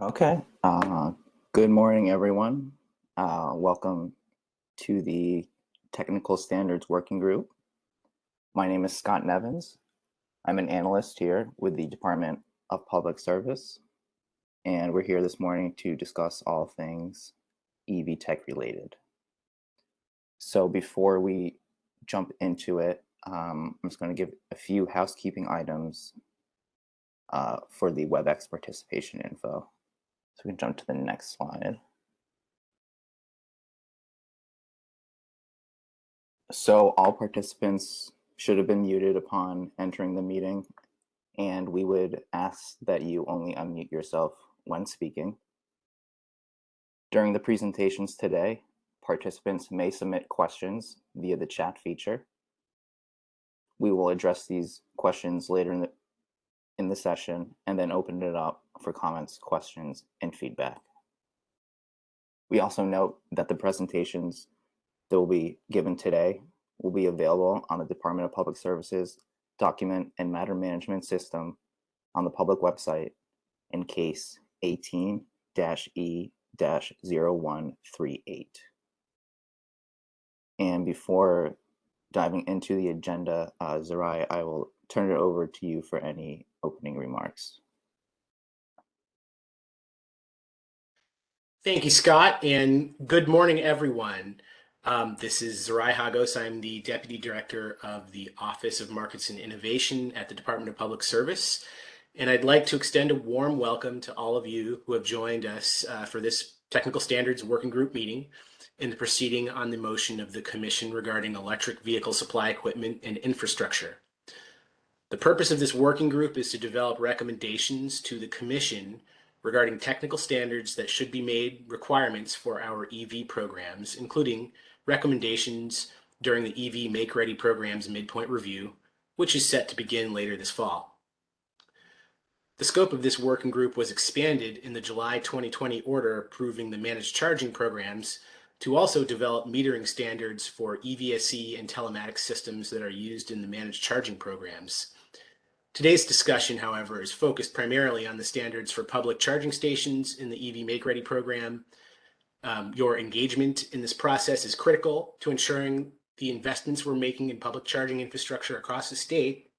Okay. Good morning, everyone. Welcome to the Technical Standards Working Group. My name is Scott Nevins. I'm an analyst here with the Department of Public Service, and we're here this morning to discuss all things EV tech related. So before we jump into it, I'm just going to give a few housekeeping items for the WebEx participation info. So we can jump to the next slide. So all participants should have been muted upon entering the meeting, and we would ask that you only unmute yourself when speaking. During the presentations today, participants may submit questions via the chat feature. We will address these questions later in the session and then open it up for comments, questions, and feedback. We also note that the presentations that will be given today will be available on the Department of Public Services Document and Matter Management System on the public website in case 18-E-0138. And before diving into the agenda, Zerai, I will turn it over to you for any opening remarks. Thank you, Scott, and good morning, everyone. This is Zerai Hagos. I'm the Deputy Director of the Office of Markets and Innovation at the Department of Public Service, and I'd like to extend a warm welcome to all of you who have joined us for this Technical Standards Working Group meeting in the proceeding on the motion of the Commission regarding electric vehicle supply equipment and infrastructure. The purpose of this working group is to develop recommendations to the Commission regarding technical standards that should be made requirements for our EV programs, including recommendations during the EV Make Ready program's midpoint review, which is set to begin later this fall. The scope of this working group was expanded in the July 2020 order approving the managed charging programs to also develop metering standards for EVSE and telematics systems that are used in the managed charging programs. Today's discussion, however, is focused primarily on the standards for public charging stations in the EV Make Ready program. Your engagement in this process is critical to ensuring the investments we're making in public charging infrastructure across the state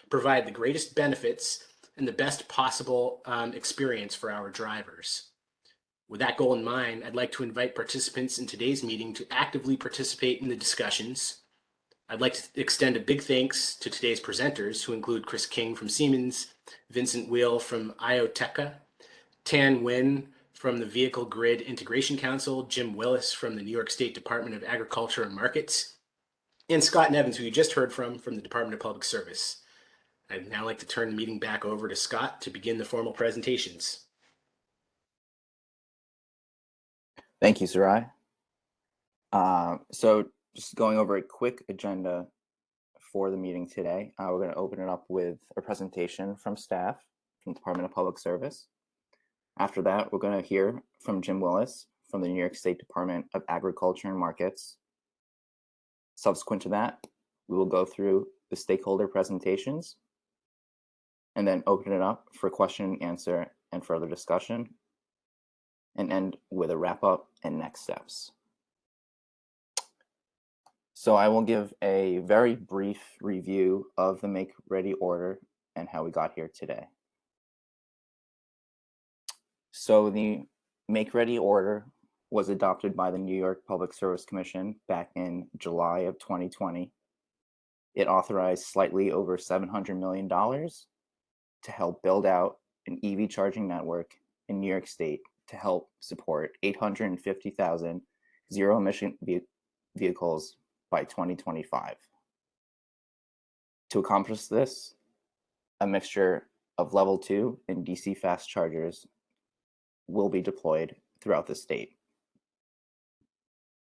provide the greatest benefits and the best possible experience for our drivers. With that goal in mind, I'd like to invite participants in today's meeting to actively participate in the discussions. I'd like to extend a big thanks to today's presenters, who include Chris King from Siemens, Vincent Wheel from Ioteca, Tan Nguyen from the Vehicle Grid Integration Council, Jim Willis from the New York State Department of Agriculture and Markets, and Scott Nevins, who you just heard from the Department of Public Service. I'd now like to turn the meeting back over to Scott to begin the formal presentations. Thank you, Zerai. So just going over a quick agenda for the meeting today, we're going to open it up with a presentation from staff from the Department of Public Service. After that, we're going to hear from Jim Willis from the New York State Department of Agriculture and Markets. Subsequent to that, we will go through the stakeholder presentations and then open it up for question and answer and further discussion, and end with a wrap up and next steps. So I will give a very brief review of the Make Ready order and how we got here today. So the Make Ready order was adopted by the New York Public Service Commission back in July of 2020. It authorized slightly over $700 million to help build out an EV charging network in New York State to help support 850,000 zero-emission vehicles by 2025. To accomplish this, a mixture of level 2 and DC fast chargers will be deployed throughout the state.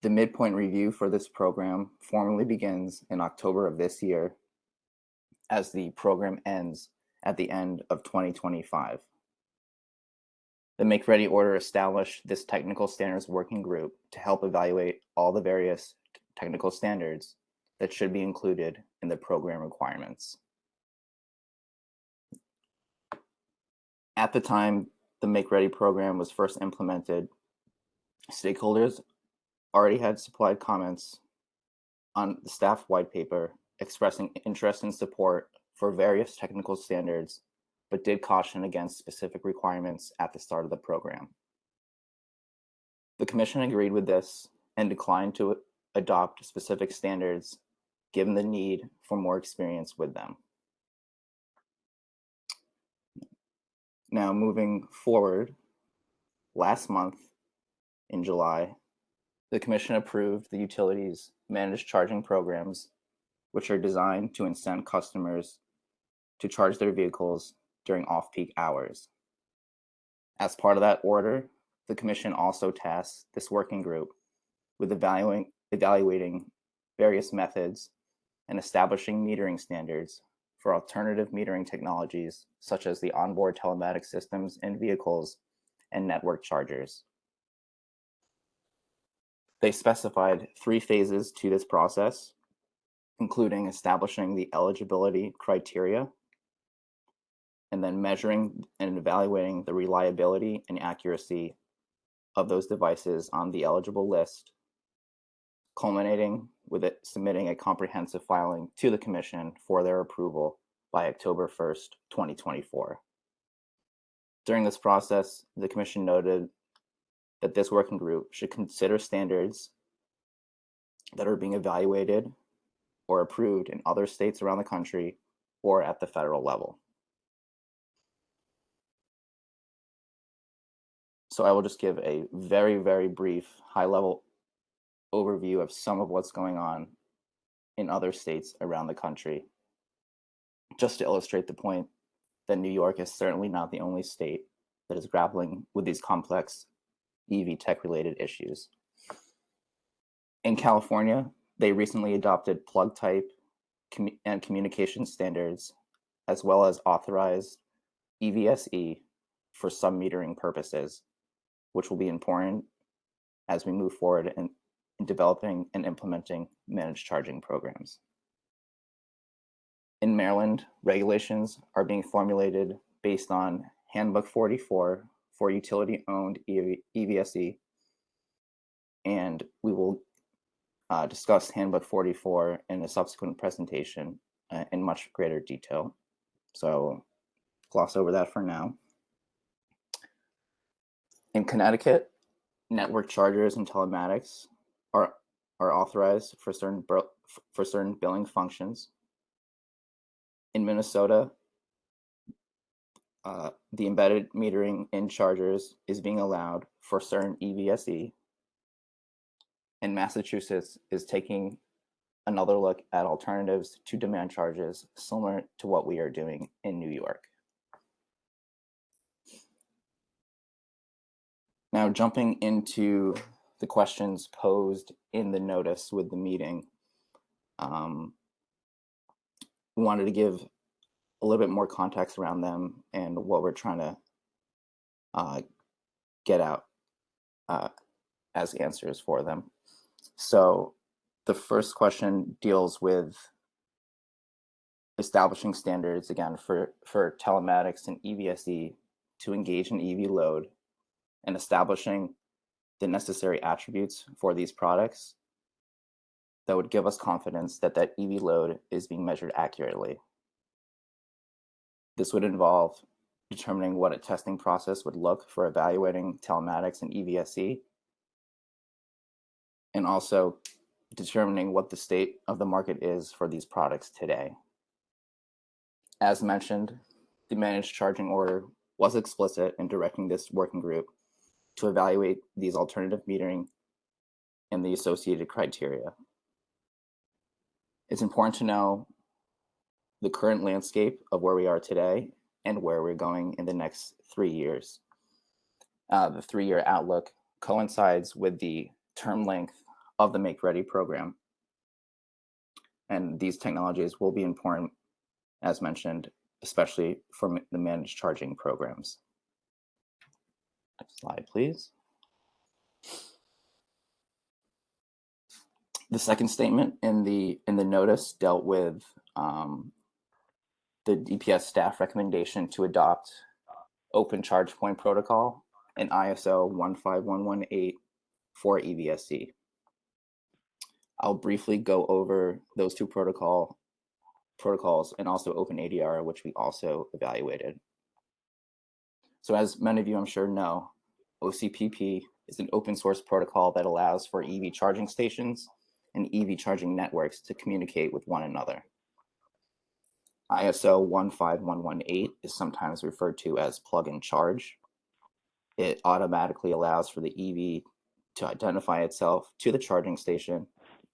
The midpoint review for this program formally begins in October of this year, as the program ends at the end of 2025. The Make Ready order established this technical standards working group to help evaluate all the various technical standards that should be included in the program requirements. At the time the Make Ready program was first implemented, stakeholders already had supplied comments on the staff white paper expressing interest and support for various technical standards, but did caution against specific requirements at the start of the program. The Commission agreed with this and declined to adopt specific standards given the need for more experience with them. Now, moving forward, last month in July, the Commission approved the utilities managed charging programs, which are designed to incent customers to charge their vehicles during off-peak hours. As part of that order, the Commission also tasked this working group with evaluating various methods and establishing metering standards for alternative metering technologies, such as the onboard telematic systems in vehicles and network chargers. They specified 3 phases to this process, including establishing the eligibility criteria, and then measuring and evaluating the reliability and accuracy of those devices on the eligible list, culminating with it submitting a comprehensive filing to the Commission for their approval by October 1st, 2024. During this process, the Commission noted that this working group should consider standards that are being evaluated or approved in other states around the country or at the federal level. So I will just give a very, very brief high-level overview of some of what's going on in other states around the country, just to illustrate the point that New York is certainly not the only state that is grappling with these complex EV tech-related issues. In California, they recently adopted plug type and communication standards, as well as authorized EVSE for sub-metering purposes, which will be important as we move forward in developing and implementing managed charging programs. In Maryland, regulations are being formulated based on Handbook 44 for utility-owned EVSE, and we will discuss Handbook 44 in a subsequent presentation in much greater detail. So gloss over that for now. In Connecticut, network chargers and telematics are authorized for certain billing functions. In Minnesota, the embedded metering in chargers is being allowed for certain EVSE. And Massachusetts is taking another look at alternatives to demand charges, similar to what we are doing in New York. Now, jumping into the questions posed in the notice with the meeting, we wanted to give a little bit more context around them and what we're trying to get out as answers for them. So the first question deals with establishing standards, again, for telematics and EVSE to engage an EV load and establishing the necessary attributes for these products that would give us confidence that that EV load is being measured accurately. This would involve determining what a testing process would look for evaluating telematics and EVSE, and also determining what the state of the market is for these products today. As mentioned, the managed charging order was explicit in directing this working group to evaluate these alternative metering and the associated criteria. It's important to know the current landscape of where we are today and where we're going in the next 3 years. The 3-year outlook coincides with the term length of the Make Ready program. And these technologies will be important, as mentioned, especially for the managed charging programs. Next slide, please. The second statement in the notice dealt with the DPS staff recommendation to adopt Open Charge Point Protocol, and ISO 15118 for EVSE. I'll briefly go over those two protocols and also OpenADR, which we also evaluated. So as many of you I'm sure know, OCPP is an open source protocol that allows for EV charging stations and EV charging networks to communicate with one another. ISO 15118 is sometimes referred to as plug and charge. It automatically allows for the EV to identify itself to the charging station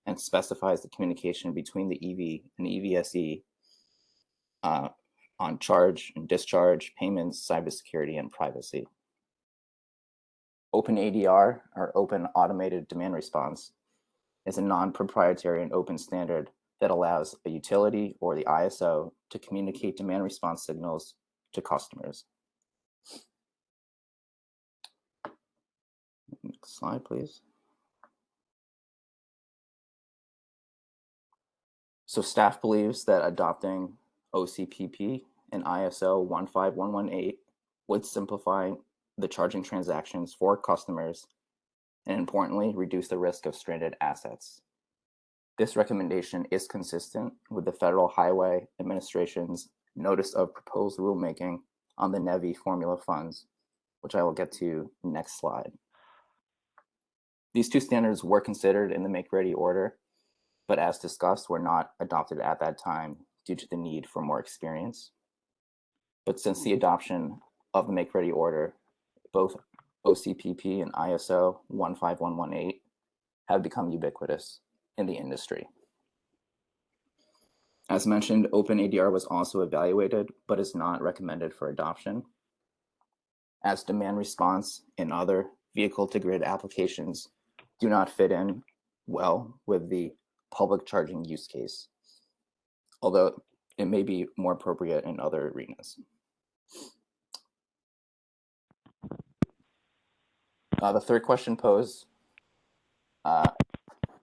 and specifies the communication between the EV and EVSE on charge and discharge, payments, cybersecurity, and privacy. OpenADR, or Open Automated Demand Response, is a non-proprietary and open standard that allows a utility or the ISO to communicate demand response signals to customers. Next slide, please. So staff believes that adopting OCPP and ISO 15118 would simplify the charging transactions for customers and, importantly, reduce the risk of stranded assets. This recommendation is consistent with the Federal Highway Administration's Notice of Proposed Rulemaking on the NEVI formula funds, which I will get to next slide. These two standards were considered in the make-ready order, but as discussed, were not adopted at that time due to the need for more experience. But since the adoption of the make-ready order, both OCPP and ISO 15118 have become ubiquitous in the industry. As mentioned, OpenADR was also evaluated, but is not recommended for adoption, as demand response and other vehicle-to-grid applications do not fit in well with the public charging use case, although it may be more appropriate in other arenas. The third question posed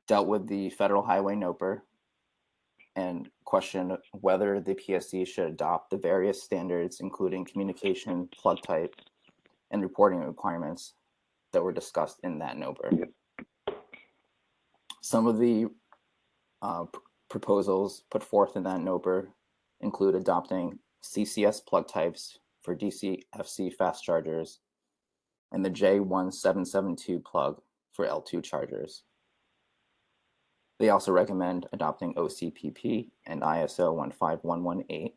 dealt with the Federal Highway NOPR and questioned whether the PSC should adopt the various standards, including communication, plug type, and reporting requirements that were discussed in that NOPR. Some of the proposals put forth in that NOPR include adopting CCS plug types for DCFC fast chargers and the J1772 plug for L2 chargers. They also recommend adopting OCPP and ISO 15118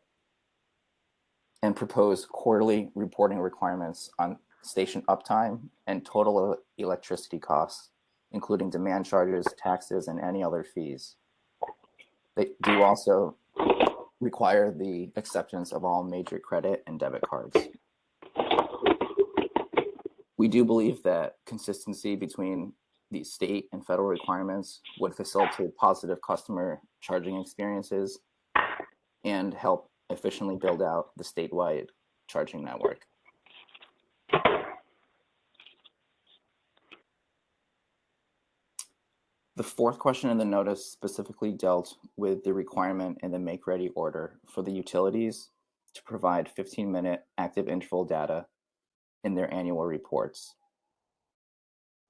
and propose quarterly reporting requirements on station uptime and total electricity costs, including demand charges, taxes, and any other fees. They do also require the acceptance of all major credit and debit cards. We do believe that consistency between the state and federal requirements would facilitate positive customer charging experiences and help efficiently build out the statewide charging network. The fourth question in the notice specifically dealt with the requirement in the make-ready order for the utilities to provide 15-minute active interval data in their annual reports.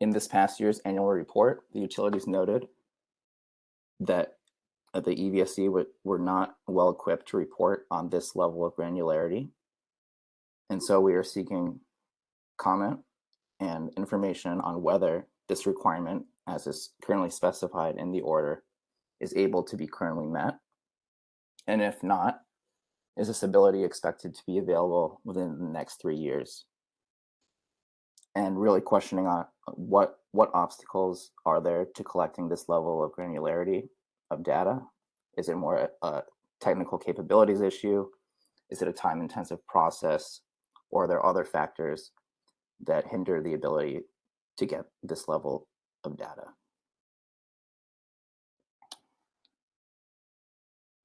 In this past year's annual report, the utilities noted that the EVSE were not well equipped to report on this level of granularity. And so we are seeking comment and information on whether this requirement, as is currently specified in the order, is able to be currently met. And if not, is this ability expected to be available within the next 3 years? And really questioning on what obstacles are there to collecting this level of granularity of data? Is it more a technical capabilities issue? Is it a time-intensive process? Or are there other factors that hinder the ability to get this level of data?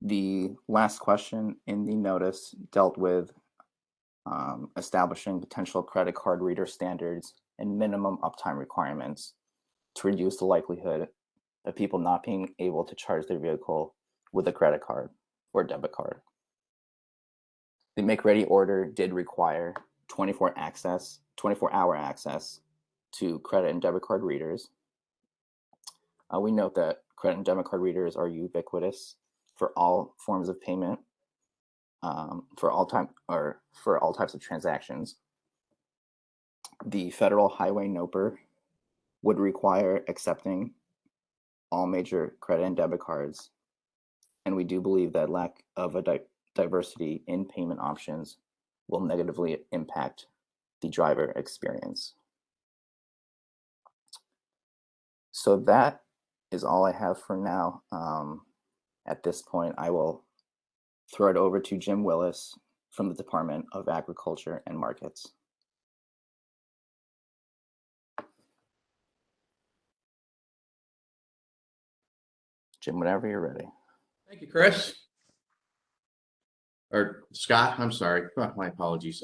The last question in the notice dealt with establishing potential credit card reader standards and minimum uptime requirements to reduce the likelihood of people not being able to charge their vehicle with a credit card or debit card. The make-ready order did require 24-hour access to credit and debit card readers. We note that credit and debit card readers are ubiquitous for all forms of payment, for all types of transactions. The federal highway NOPR would require accepting all major credit and debit cards, and we do believe that lack of a diversity in payment options will negatively impact the driver experience. So that is all I have for now. At this point, I will throw it over to Jim Willis from the Department of Agriculture and Markets. Jim, whenever you're ready. Thank you, Chris. Or Scott, I'm sorry. Oh, my apologies.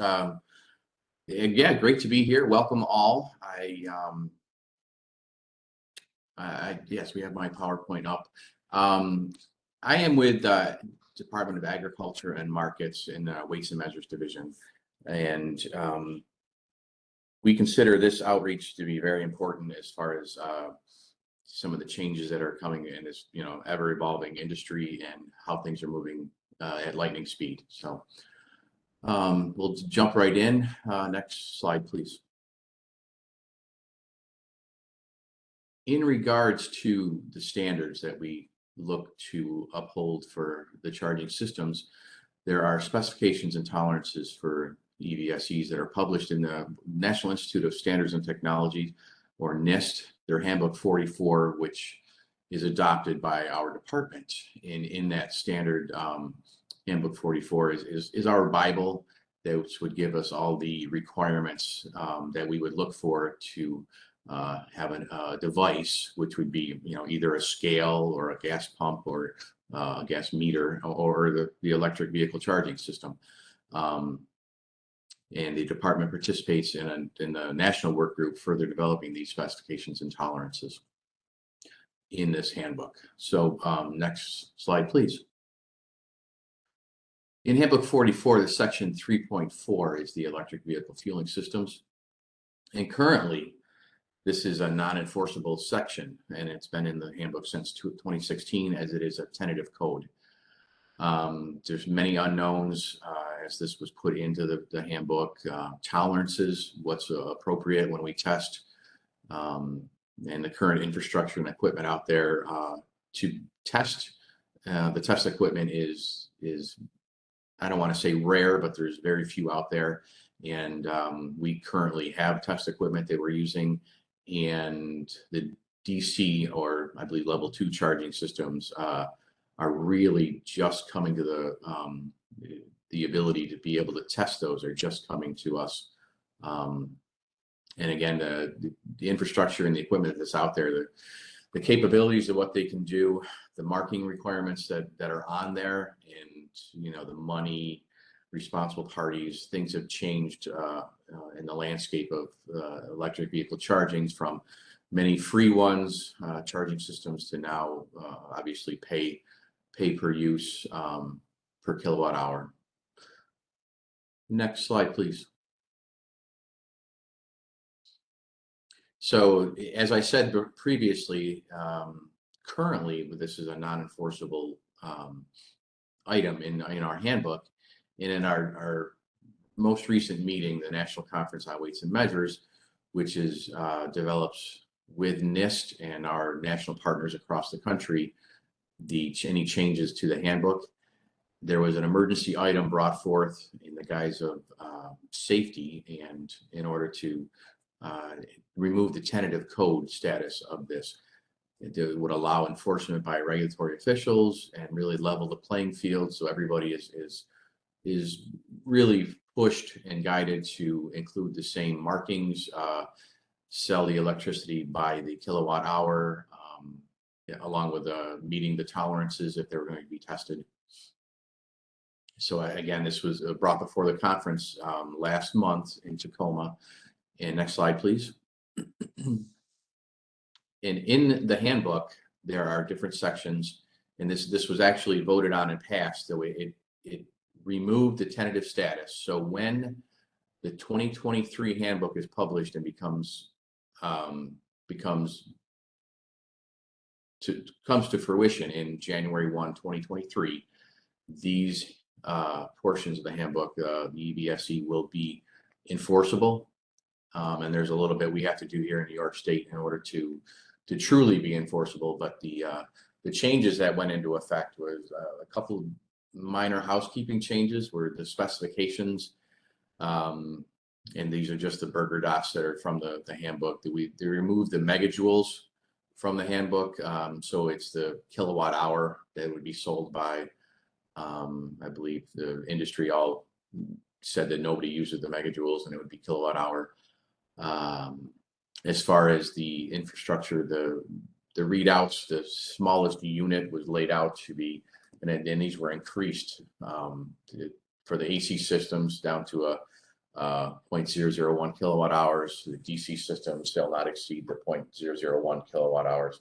Yeah, great to be here. Welcome all. Yes, we have my PowerPoint up. I am with Department of Agriculture and Markets in the Weights and Measures Division, and we consider this outreach to be very important as far as some of the changes that are coming in this, ever evolving industry and how things are moving at lightning speed. So we'll jump right in. Next slide, please. In regards to the standards that we look to uphold for the charging systems, there are specifications and tolerances for EVSEs that are published in the National Institute of Standards and Technology, or NIST, their Handbook 44, which is adopted by our department. And in that standard, Handbook 44 is our Bible that would give us all the requirements that we would look for to have a device, which would be, either a scale or a gas pump or a gas meter or the electric vehicle charging system. And the department participates in the national work group further developing these specifications and tolerances in this handbook. So next slide, please. In Handbook 44, the section 3.4 is the electric vehicle fueling systems. And currently, this is a non-enforceable section, and it's been in the handbook since 2016 as it is a tentative code. There's many unknowns as this was put into the handbook, tolerances, what's appropriate when we test, and the current infrastructure and equipment out there to test. The test equipment is I don't want to say rare, but there's very few out there. And we currently have test equipment that we're using, and the DC, or I believe level 2 charging systems are really just coming to the ability to be able to test those are just coming to us. And again, the infrastructure and the equipment that's out there, the capabilities of what they can do, the marking requirements that are on there, and the money, responsible parties, things have changed in the landscape of electric vehicle chargings, from many free ones, charging systems, to now obviously pay per use per kilowatt hour. Next slide, please. So as I said previously, currently this is a non-enforceable item in our handbook. And in our most recent meeting, the National Conference on Weights and Measures, which is develops with NIST and our national partners across the country, any changes to the handbook, there was an emergency item brought forth in the guise of safety, and in order to remove the tentative code status of this. It would allow enforcement by regulatory officials and really level the playing field, so everybody is really pushed and guided to include the same markings, sell the electricity by the kilowatt hour, along with meeting the tolerances if they were going to be tested. So again, this was brought before the conference last month in Tacoma. And next slide, please. And in the handbook, there are different sections, and this was actually voted on and passed. So it removed the tentative status. So when The 2023 handbook is published and comes to fruition in January 1, 2023. These portions of the handbook, the EVSE, will be enforceable. And there's a little bit we have to do here in New York State in order to truly be enforceable. But the changes that went into effect was a couple minor housekeeping changes were the specifications, and these are just the burger dots that are from the handbook. They removed the megajoules from the handbook, so it's the kilowatt hour that would be sold by, I believe the industry all said that nobody uses the megajoules and it would be kilowatt hour. As far as the infrastructure, the readouts, the smallest unit was laid out to be, and then these were increased for the AC systems down to a 0.001 kilowatt hours. The DC systems shall not exceed the 0.001 kilowatt hours.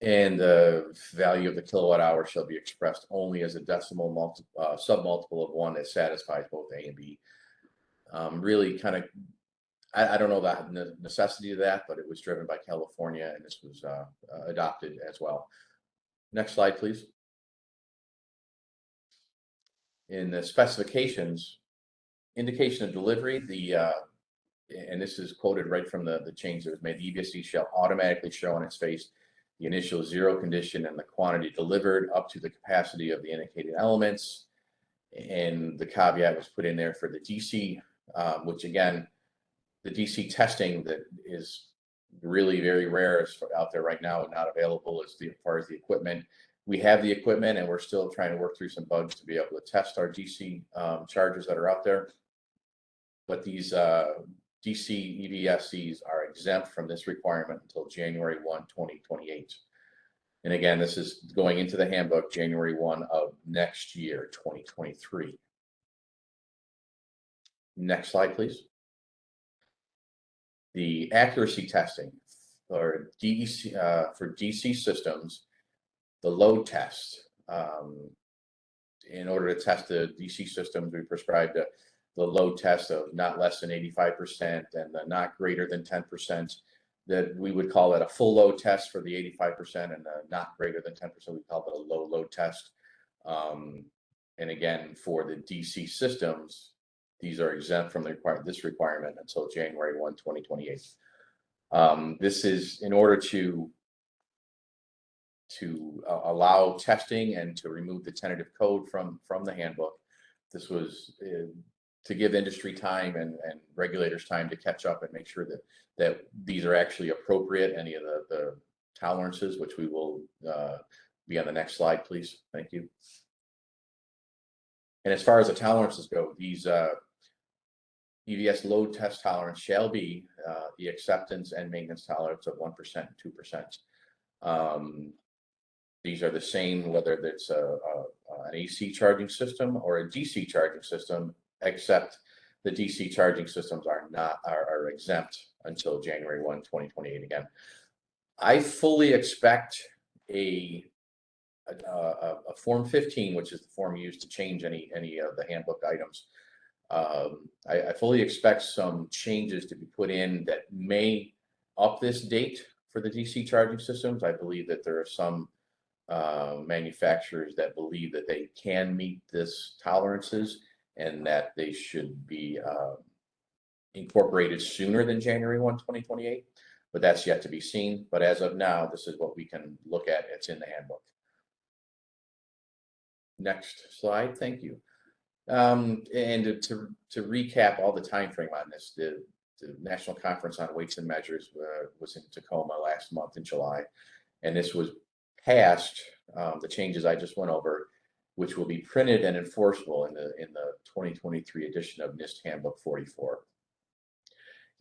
And the value of the kilowatt hour shall be expressed only as a decimal submultiple of 1 that satisfies both A and B. Really kind of, I don't know the necessity of that, but it was driven by California, and this was adopted as well. Next slide, please. In the specifications, indication of delivery, and this is quoted right from the change that was made, the EVSE shall automatically show on its face the initial zero condition and the quantity delivered up to the capacity of the indicated elements. And the caveat was put in there for the DC, which again, the DC testing that is really very rare out there right now and not available as far as the equipment. We have the equipment and we're still trying to work through some bugs to be able to test our DC chargers that are out there. But these DC EVSEs are exempt from this requirement until January 1, 2028. And again, this is going into the handbook January 1 of next year, 2023. Next slide, please. The accuracy testing for DC systems, the load test. In order to test the DC systems, we prescribed the load test of not less than 85% and the not greater than 10%. That we would call it a full load test for the 85% and the not greater than 10%. We call it a low load test. And again, for the DC systems, these are exempt from this requirement until January 1, 2028. This is in order to allow testing and to remove the tentative code from the handbook. This was to give industry time and regulators time to catch up and make sure that these are actually appropriate, any of the tolerances, which we will be on the next slide, please. Thank you. And as far as the tolerances go, these EVS load test tolerance shall be the acceptance and maintenance tolerance of 1% and 2%. These are the same whether it's an AC charging system or a DC charging system, except the DC charging systems are exempt until January 1, 2028 again. I fully expect a Form 15, which is the form used to change any of the handbook items. I fully expect some changes to be put in that may up this date for the DC charging systems. I believe that there are some manufacturers that believe that they can meet this tolerances and that they should be incorporated sooner than January 1, 2028, but that's yet to be seen. But as of now, this is what we can look at. It's in the handbook. Next slide, thank you. And to recap all the time frame on this, the National Conference on Weights and Measures was in Tacoma last month in July, and this was passed, the changes I just went over, which will be printed and enforceable in the 2023 edition of NIST Handbook 44.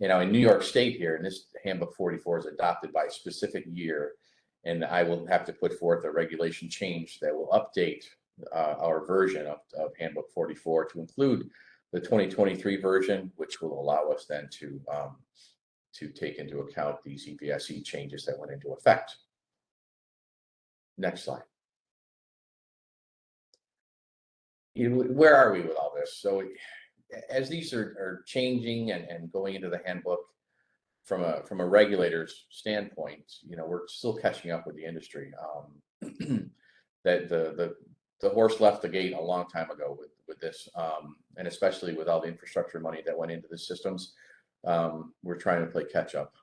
You know, in New York State here, and this Handbook 44 is adopted by a specific year, and I will have to put forth a regulation change that will update our version of Handbook 44 to include the 2023 version, which will allow us then to take into account these EVSE changes that went into effect. Next slide. Where are we with all this? So as these are changing and going into the handbook from a regulator's standpoint, we're still catching up with the industry. That the horse left the gate a long time ago with this, and especially with all the infrastructure money that went into the systems. We're trying to play catch up.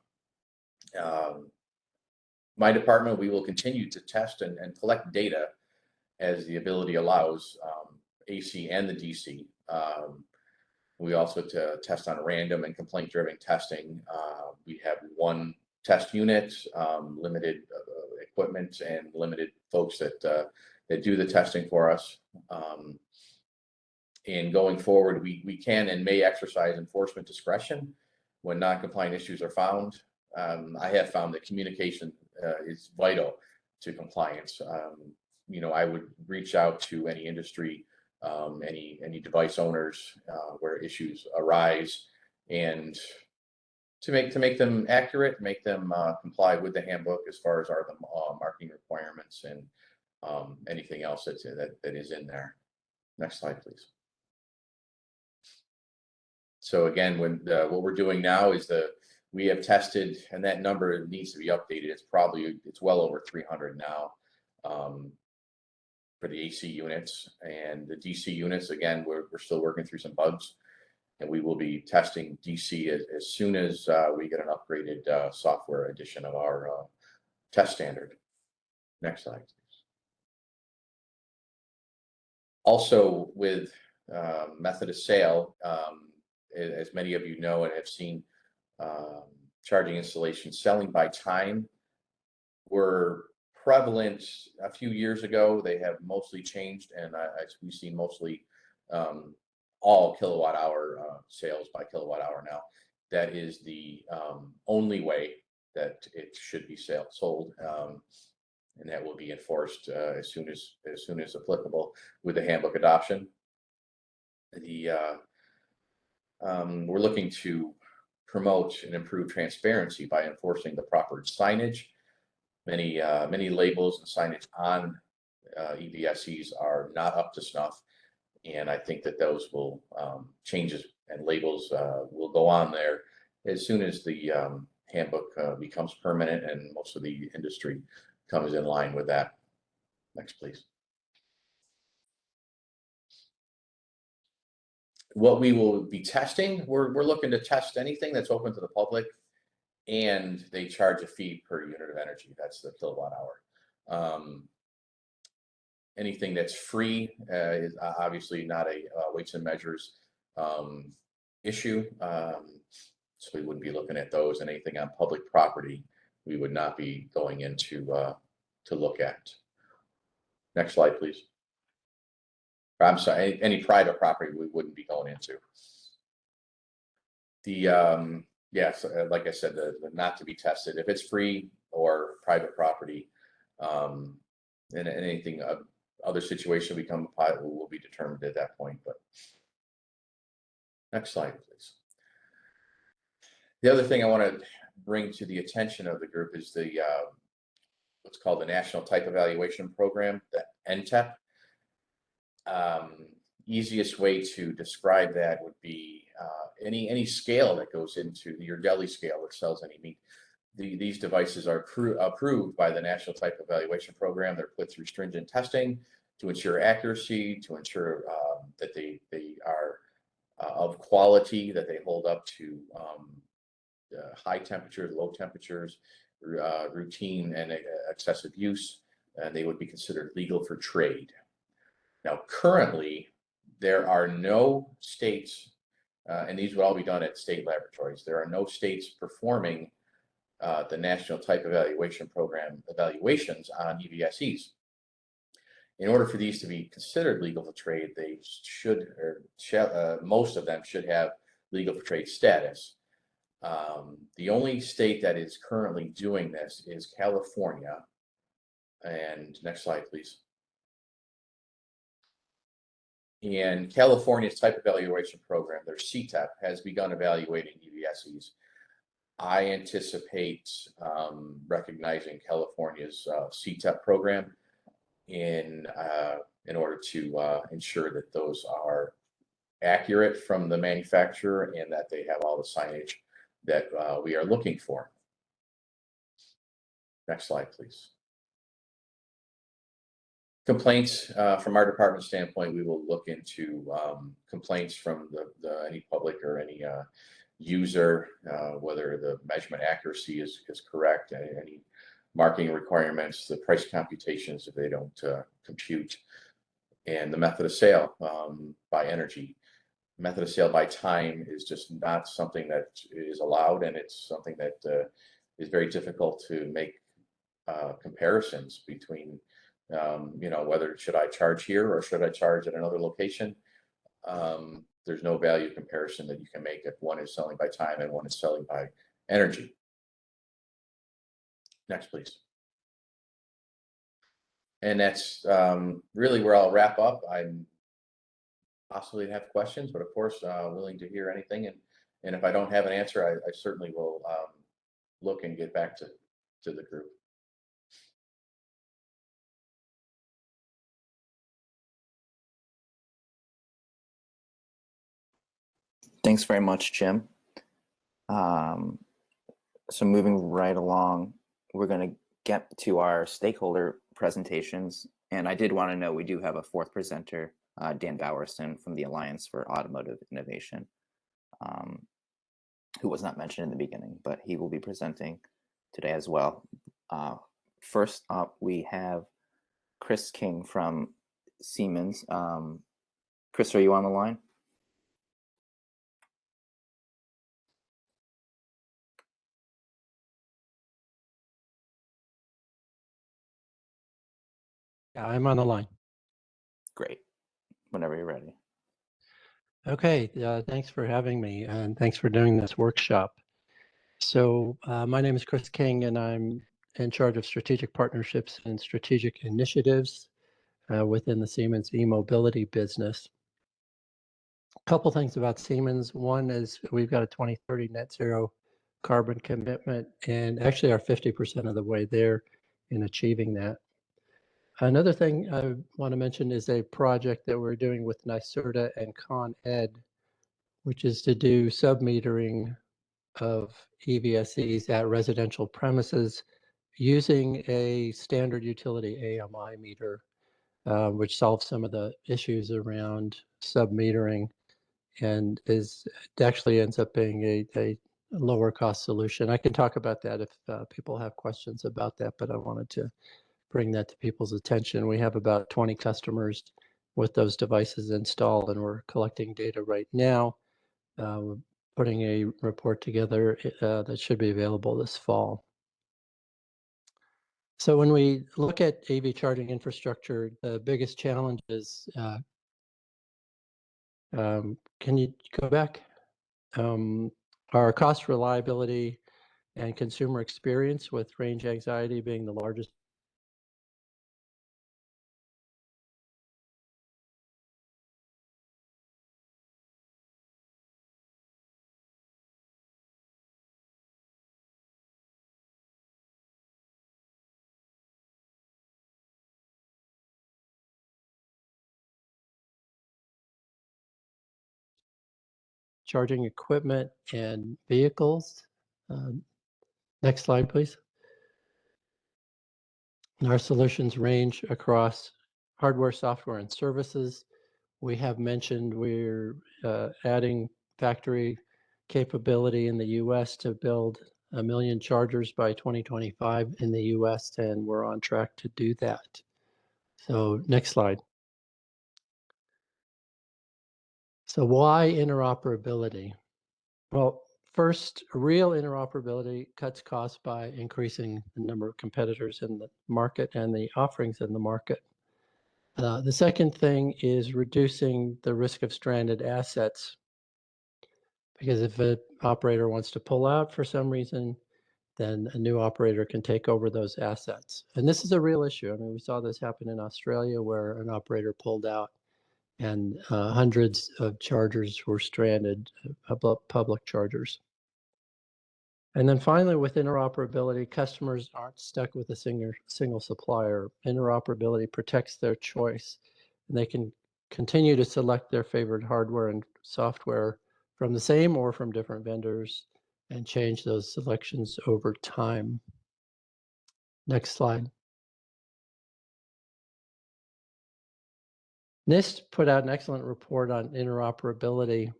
My department, we will continue to test and collect data as the ability allows, AC and the DC. We also test on random and complaint-driven testing. We have one test unit, limited equipment, and limited folks that do the testing for us. And going forward, we can and may exercise enforcement discretion when non-compliant issues are found. I have found that communication is vital to compliance. I would reach out to any industry, any device owners where issues arise, and to make them accurate, make them comply with the handbook as far as are the marking requirements and anything else that is in there. Next slide, please. So again, what we're doing now is we have tested, and that number needs to be updated. It's well over 300 now for the AC units, and the DC units. Again, we're still working through some bugs, and we will be testing DC as soon as we get an upgraded software edition of our test standard. Next slide, please. Also, with method of sale, as many of you know and have seen, charging installations selling by time were prevalent a few years ago. They have mostly changed, and we've seen mostly all kilowatt hour sales by kilowatt hour now. That is the only way that it should be sold, and that will be enforced as soon as applicable with the handbook adoption. We're looking to promote and improve transparency by enforcing the proper signage. Many labels and signage on EVSEs are not up to snuff, and I think that those will changes and labels will go on there as soon as the handbook becomes permanent and most of the industry comes in line with that. Next, please. What we will be testing, we're looking to test anything that's open to the public, and they charge a fee per unit of energy. That's the kilowatt hour. Anything that's free is obviously not a weights and measures issue. So we wouldn't be looking at those, and anything on public property we would not be going into to look at. Next slide, please. I'm sorry, any private property we wouldn't be going into. Yes, like I said, the not to be tested. If it's free or private property, and anything other situation become a pilot will be determined at that point. But next slide, please. The other thing I want to bring to the attention of the group is the what's called the National Type Evaluation Program, the NTEP. Easiest way to describe that would be any scale that goes into your deli scale that sells any meat. These devices are approved by the National Type Evaluation Program. They're put through stringent testing to ensure accuracy, to ensure that they are of quality, that they hold up to high temperatures, low temperatures, routine and excessive use, and they would be considered legal for trade. Now, currently, there are no states, and these would all be done at state laboratories. There are no states performing the National Type Evaluation Program evaluations on EVSEs. In order for these to be considered legal for trade, they should, or most of them should have legal for trade status. The only state that is currently doing this is California. And next slide, please. And California's Type Evaluation Program, their CTEP, has begun evaluating EVSEs. I anticipate recognizing California's CTEP program in order to ensure that those are accurate from the manufacturer and that they have all the signage that we are looking for. Next slide, please. Complaints from our department standpoint, we will look into complaints from any public or any user, whether the measurement accuracy is correct, any marking requirements, the price computations if they don't compute, and the method of sale by energy. Method of sale by time is just not something that is allowed, and it's something that is very difficult to make comparisons between, whether should I charge here or should I charge at another location. There's no value comparison that you can make if one is selling by time and one is selling by energy. Next, please. And that's really where I'll wrap up. I'm possibly have questions, but of course, willing to hear anything. And if I don't have an answer, I certainly will look and get back to the group. Thanks very much, Jim. So moving right along, we're going to get to our stakeholder presentations. And I did want to know we do have a fourth presenter, Dan Bowerson from the Alliance for Automotive Innovation, who was not mentioned in the beginning, but he will be presenting today as well. First up, we have Chris King from Siemens. Chris, are you on the line? Yeah, I'm on the line. Great. Whenever you're ready. Okay, thanks for having me, and thanks for doing this workshop. So my name is Chris King, and I'm in charge of strategic partnerships and strategic initiatives within the Siemens e-mobility business. A couple things about Siemens. One is we've got a 2030 net zero carbon commitment, and actually are 50% of the way there in achieving that. Another thing I want to mention is a project that we're doing with NYSERDA and Con Ed, which is to do sub-metering of EVSEs at residential premises using a standard utility AMI meter, which solves some of the issues around sub-metering and it actually ends up being a lower cost solution. I can talk about that if people have questions about that, but I wanted to bring that to people's attention. We have about 20 customers with those devices installed, and we're collecting data right now. We're putting a report together that should be available this fall. So when we look at AV charging infrastructure, the biggest challenge is, can you go back? Our cost reliability and consumer experience, with range anxiety being the largest. Charging equipment and vehicles. Next slide, please. And our solutions range across hardware, software, and services. We have mentioned we're adding factory capability in the US to build 1 million chargers by 2025 in the US, and we're on track to do that. So next slide. So why interoperability? Well, first, real interoperability cuts costs by increasing the number of competitors in the market and the offerings in the market. The second thing is reducing the risk of stranded assets, because if an operator wants to pull out for some reason, then a new operator can take over those assets. And this is a real issue. I mean, we saw this happen in Australia where an operator pulled out and hundreds of chargers were stranded, public chargers. And then finally, with interoperability, customers aren't stuck with a single supplier. Interoperability protects their choice, and they can continue to select their favorite hardware and software from the same or from different vendors and change those selections over time. Next slide. NIST put out an excellent report on interoperability.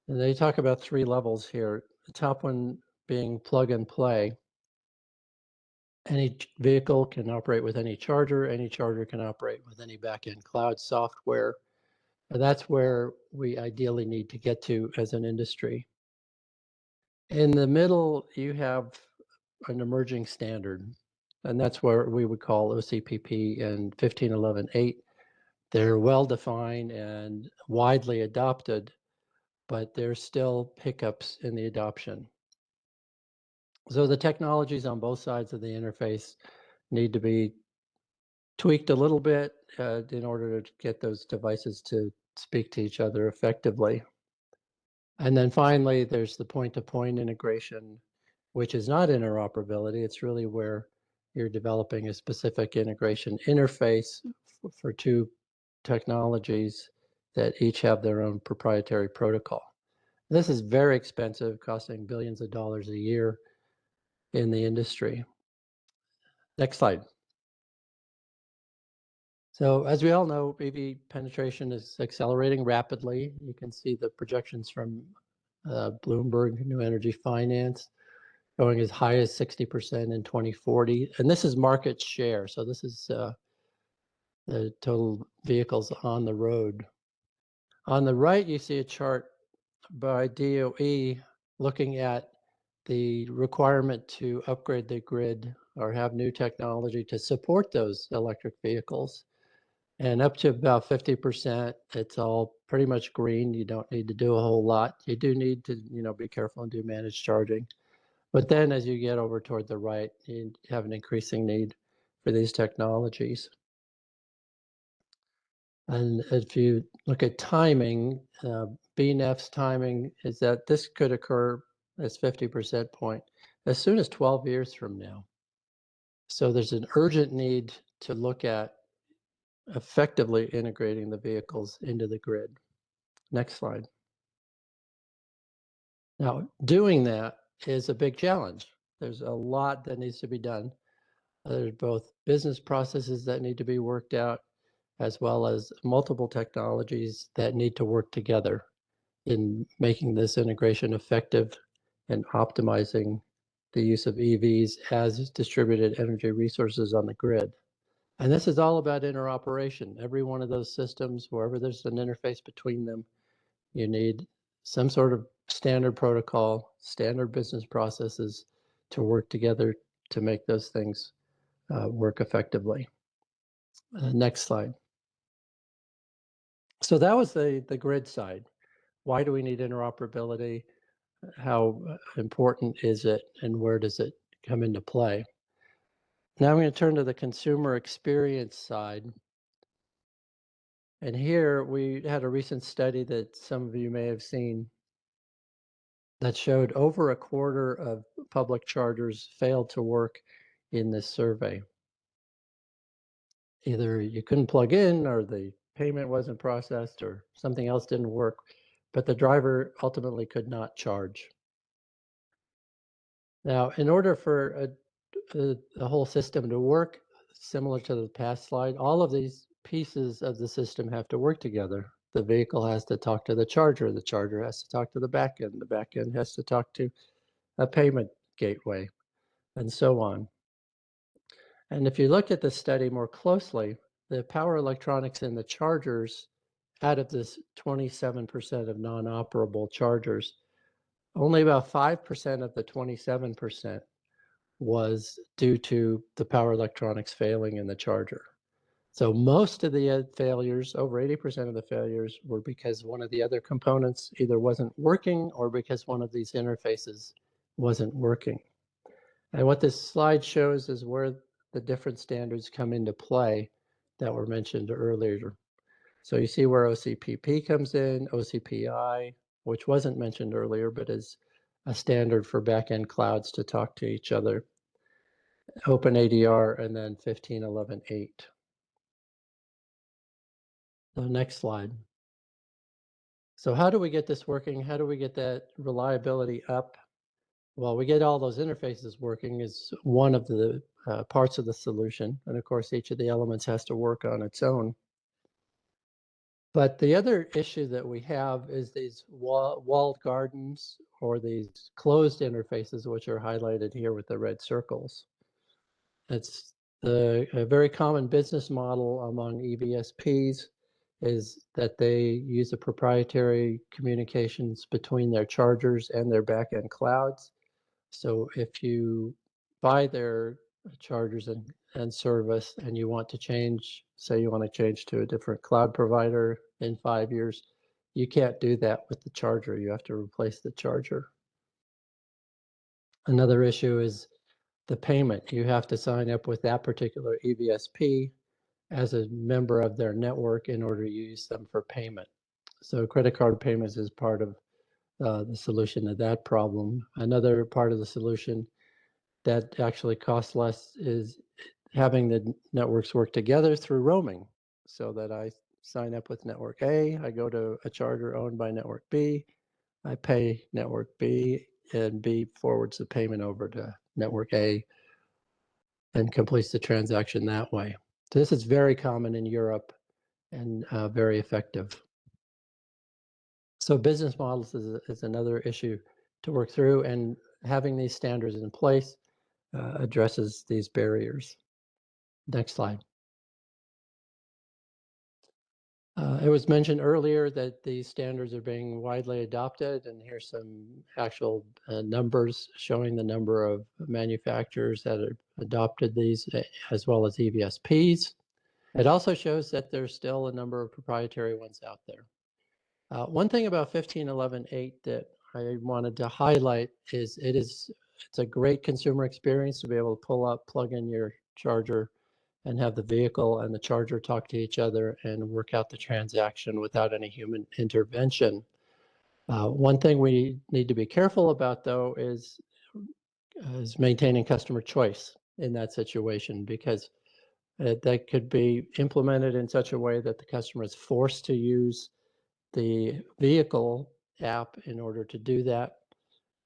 And they talk about 3 levels here. The top one being plug and play. Any vehicle can operate with any charger can operate with any backend cloud software. And that's where we ideally need to get to as an industry. In the middle, you have an emerging standard, and that's where we would call OCPP and 15.11.8. They're well defined and widely adopted, but there's still hiccups in the adoption. So the technologies on both sides of the interface need to be tweaked a little bit in order to get those devices to speak to each other effectively. And then finally, there's the point-to-point integration, which is not interoperability. It's really where you're developing a specific integration interface for 2 technologies that each have their own proprietary protocol. This is very expensive, costing billions of dollars a year in the industry. Next slide. So as we all know, EV penetration is accelerating rapidly. You can see the projections from Bloomberg New Energy Finance going as high as 60% in 2040. And this is market share. So this is the total vehicles on the road. On the right, you see a chart by DOE looking at the requirement to upgrade the grid or have new technology to support those electric vehicles. And up to about 50%, it's all pretty much green. You don't need to do a whole lot. You do need to, be careful and do managed charging. But then as you get over toward the right, you have an increasing need for these technologies. And if you look at timing, BNEF's timing is that this could occur as 50% point as soon as 12 years from now. So there's an urgent need to look at effectively integrating the vehicles into the grid. Next slide. Now, doing that is a big challenge. There's a lot that needs to be done. There's both business processes that need to be worked out, as well as multiple technologies that need to work together in making this integration effective and optimizing the use of EVs as distributed energy resources on the grid. And this is all about interoperation. Every one of those systems, wherever there's an interface between them, you need some sort of standard protocol, standard business processes to work together to make those things work effectively. Next slide. So that was the grid side. Why do we need interoperability? How important is it, and where does it come into play? Now I'm going to turn to the consumer experience side. And here we had a recent study that some of you may have seen that showed over a quarter of public chargers failed to work in this survey. Either you couldn't plug in, or the payment wasn't processed, or something else didn't work, but the driver ultimately could not charge. Now, in order for the whole system to work, similar to the past slide, all of these pieces of the system have to work together. The vehicle has to talk to the charger has to talk to the backend has to talk to a payment gateway, and so on. And if you look at the study more closely, the power electronics in the chargers, out of this 27% of non-operable chargers, only about 5% of the 27% was due to the power electronics failing in the charger. So most of the failures, over 80% of the failures, were because one of the other components either wasn't working or because one of these interfaces wasn't working. And what this slide shows is where the different standards come into play that were mentioned earlier. So you see where OCPP comes in, OCPI, which wasn't mentioned earlier, but is a standard for backend clouds to talk to each other, OpenADR, and then 15.11.8. The next slide. So how do we get this working? How do we get that reliability up? Well, we get all those interfaces working is one of the parts of the solution. And of course, each of the elements has to work on its own. But the other issue that we have is these walled gardens or these closed interfaces, which are highlighted here with the red circles. It's a very common business model among EVSPs is that they use a proprietary communications between their chargers and their backend clouds. So if you buy their chargers and service and you want to change, say you want to change to a different cloud provider in 5 years, you can't do that with the charger. You have to replace the charger. Another issue is the payment. You have to sign up with that particular EVSP as a member of their network in order to use them for payment. So credit card payments is part of the solution to that problem. Another part of the solution that actually costs less is having the networks work together through roaming, so that I sign up with network A, I go to a charger owned by network B, I pay network B, and B forwards the payment over to network A and completes the transaction that way. So this is very common in Europe and very effective. So business models is another issue to work through, and having these standards in place addresses these barriers. Next slide. It was mentioned earlier that these standards are being widely adopted, and here's some actual numbers showing the number of manufacturers that have adopted these, as well as EVSPs. It also shows that there's still a number of proprietary ones out there. One thing about 15.11.8 that I wanted to highlight is it's a great consumer experience to be able to pull up, plug in your charger, and have the vehicle and the charger talk to each other and work out the transaction without any human intervention. One thing we need to be careful about, though, is maintaining customer choice in that situation, because that could be implemented in such a way that the customer is forced to use the vehicle app in order to do that.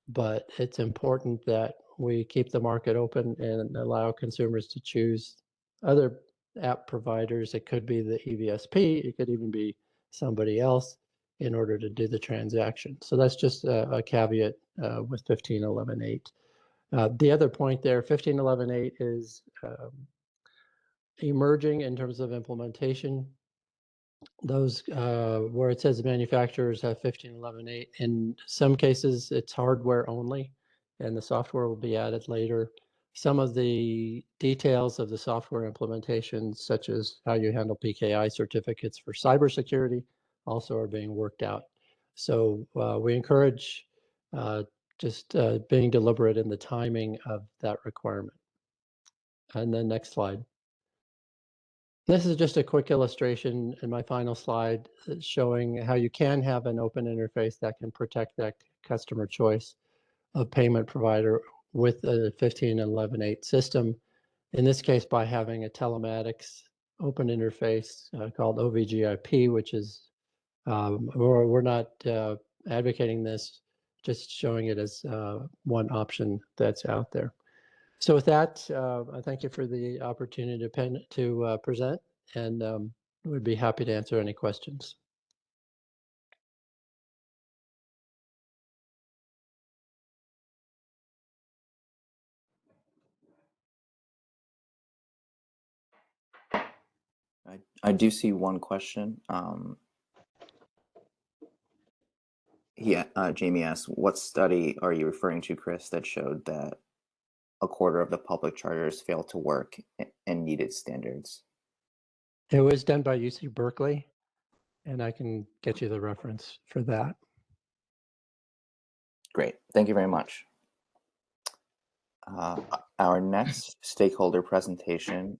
But it's important that we keep the market open and allow consumers to choose other app providers. It could be the EVSP, it could even be somebody else in order to do the transaction. So that's just a caveat with 15.11.8. The other point there, 15.11.8 is emerging in terms of implementation. Those where it says manufacturers have 15.11.8, in some cases it's hardware only and the software will be added later. Some of the details of the software implementations, such as how you handle PKI certificates for cybersecurity, also are being worked out. So we encourage just being deliberate in the timing of that requirement. And then next slide. This is just a quick illustration in my final slide showing how you can have an open interface that can protect that customer choice of payment provider with a 15.11.8 system. In this case, by having a telematics open interface called OVGIP, which is, we're not advocating this, just showing it as one option that's out there. So with that, I thank you for the opportunity to present, and we'd be happy to answer any questions. I do see one question. Jamie asks, what study are you referring to, Chris, that showed that a quarter of the public chargers failed to work and needed standards? It was done by UC Berkeley, and I can get you the reference for that. Great, thank you very much. Our next stakeholder presentation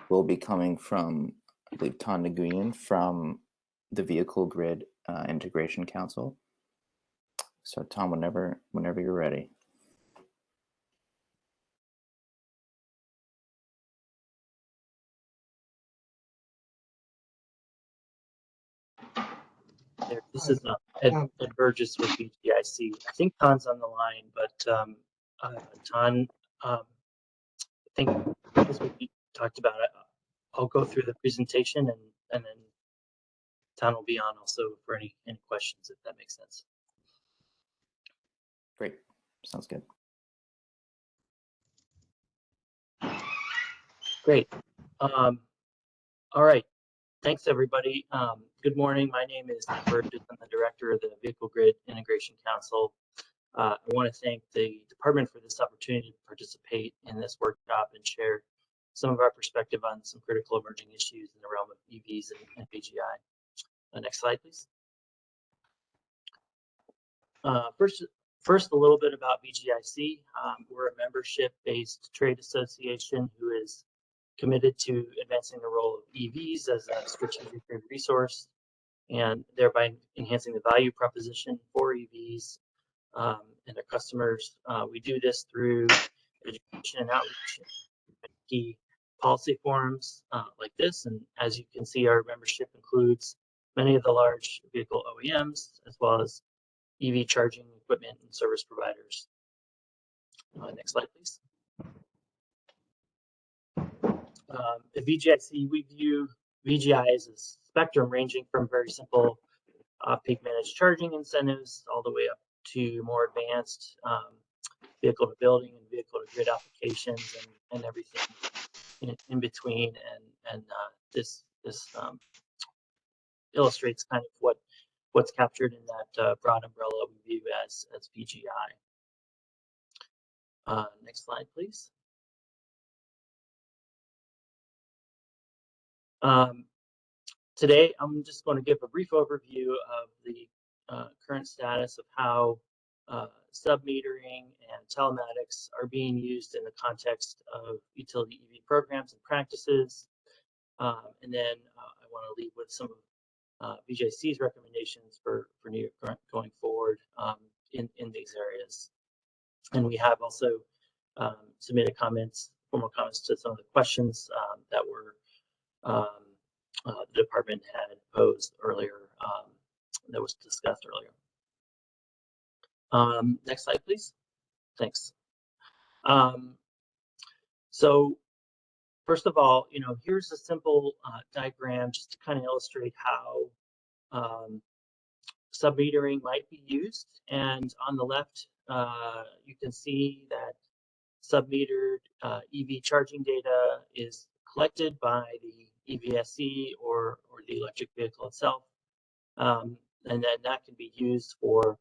will be coming from, I believe, Ton Nguyen from the Vehicle Grid Integration Council. So Tom, whenever you're ready. there. This is Ed Burgess with BGIC. I think Tan's on the line, but Tan, I think as we talked about it, I'll go through the presentation and then Tan will be on also for any questions, if that makes sense. Great. Sounds good. Great. All right. Thanks, everybody. Good morning. My name is Ed Burgess. I'm the director of the Vehicle Grid Integration Council. I want to thank the department for this opportunity to participate in this workshop and share some of our perspective on some critical emerging issues in the realm of EVs and BGI. Next slide, please. First, a little bit about BGIC. We're a membership-based trade association who is committed to advancing the role of EVs as a strategic grid resource and thereby enhancing the value proposition for EVs and their customers. We do this through education and outreach, key policy forums like this. And as you can see, our membership includes many of the large vehicle OEMs, as well as EV charging equipment and service providers. Next slide, please. At VGIC, we view VGI as a spectrum ranging from very simple peak managed charging incentives all the way up to more advanced vehicle to building and vehicle to grid applications and everything in between. And this illustrates kind of what's captured in that broad umbrella we view as VGI. Next slide, please. Today, I'm just going to give a brief overview of the current status of how sub-metering and telematics are being used in the context of utility EV programs and practices. And then I want to leave with some of VGIC's recommendations for New York going forward in these areas. And we have also submitted formal comments to some of the questions that were the department had posed earlier, that was discussed earlier. Next slide, please. Thanks. So first of all, here's a simple diagram just to kind of illustrate how sub-metering might be used. And on the left, you can see that sub-metered EV charging data is collected by the EVSE or the electric vehicle itself, and then that can be used for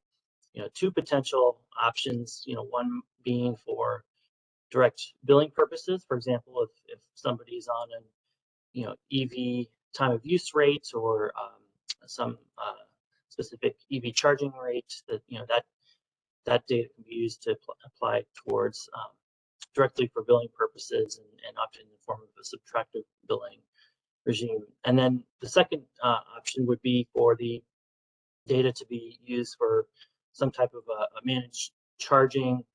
two potential options. One being for direct billing purposes. For example, if somebody's on an EV time of use rate or some specific EV charging rate, that data can be used to apply towards directly for billing purposes and often in the form of a subtractive billing regime. And then the second option would be for the data to be used for some type of a managed charging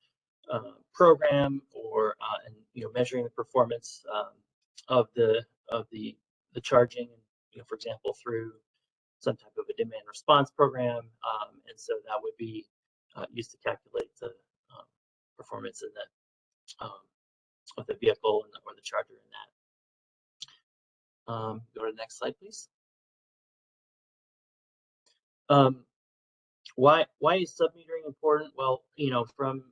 program or measuring the performance of the charging, for example, through some type of a demand response program. And so that would be used to calculate the performance of the vehicle or the charger in that. Go to the next slide, please. Why is sub-metering important? Well, from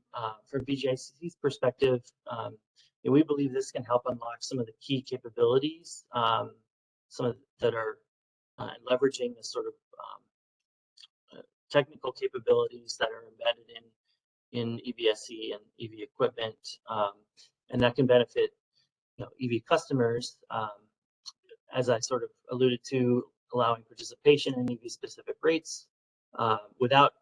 BGIC's perspective, we believe this can help unlock some of the key capabilities, that are leveraging the sort of technical capabilities that are embedded in EVSE and EV equipment, and that can benefit EV customers, as I sort of alluded to, allowing participation in EV specific rates without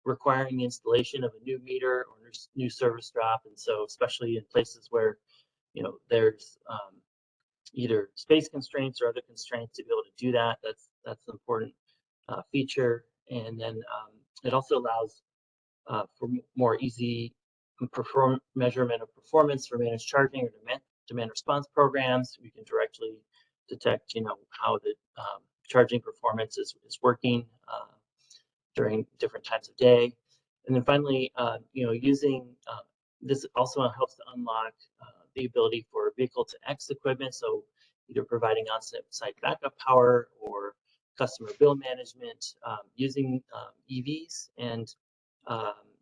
requiring the installation of a new meter or new service drop. And so especially in places where there's either space constraints or other constraints, to be able to do that, that's an important feature. And then it also allows for more easy measurement of performance for managed charging or demand response programs. We can directly detect how the charging performance is working during different times of day. And then finally, using this also helps to unlock the ability for vehicle-to-X equipment, so either providing on-site backup power or customer bill management using EVs, and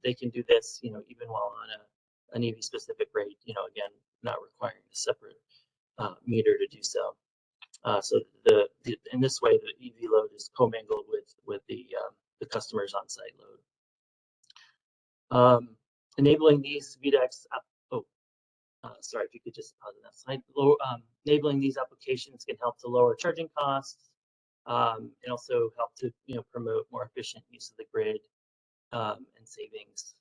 they can do this, even while on an EV-specific rate. Again, not requiring a separate meter to do so. So in this way, the EV load is commingled with the customer's on-site load. Enabling these VDEX, sorry, if you could just pause on that slide. Enabling these applications can help to lower charging costs, and also help to promote more efficient use of the grid and savings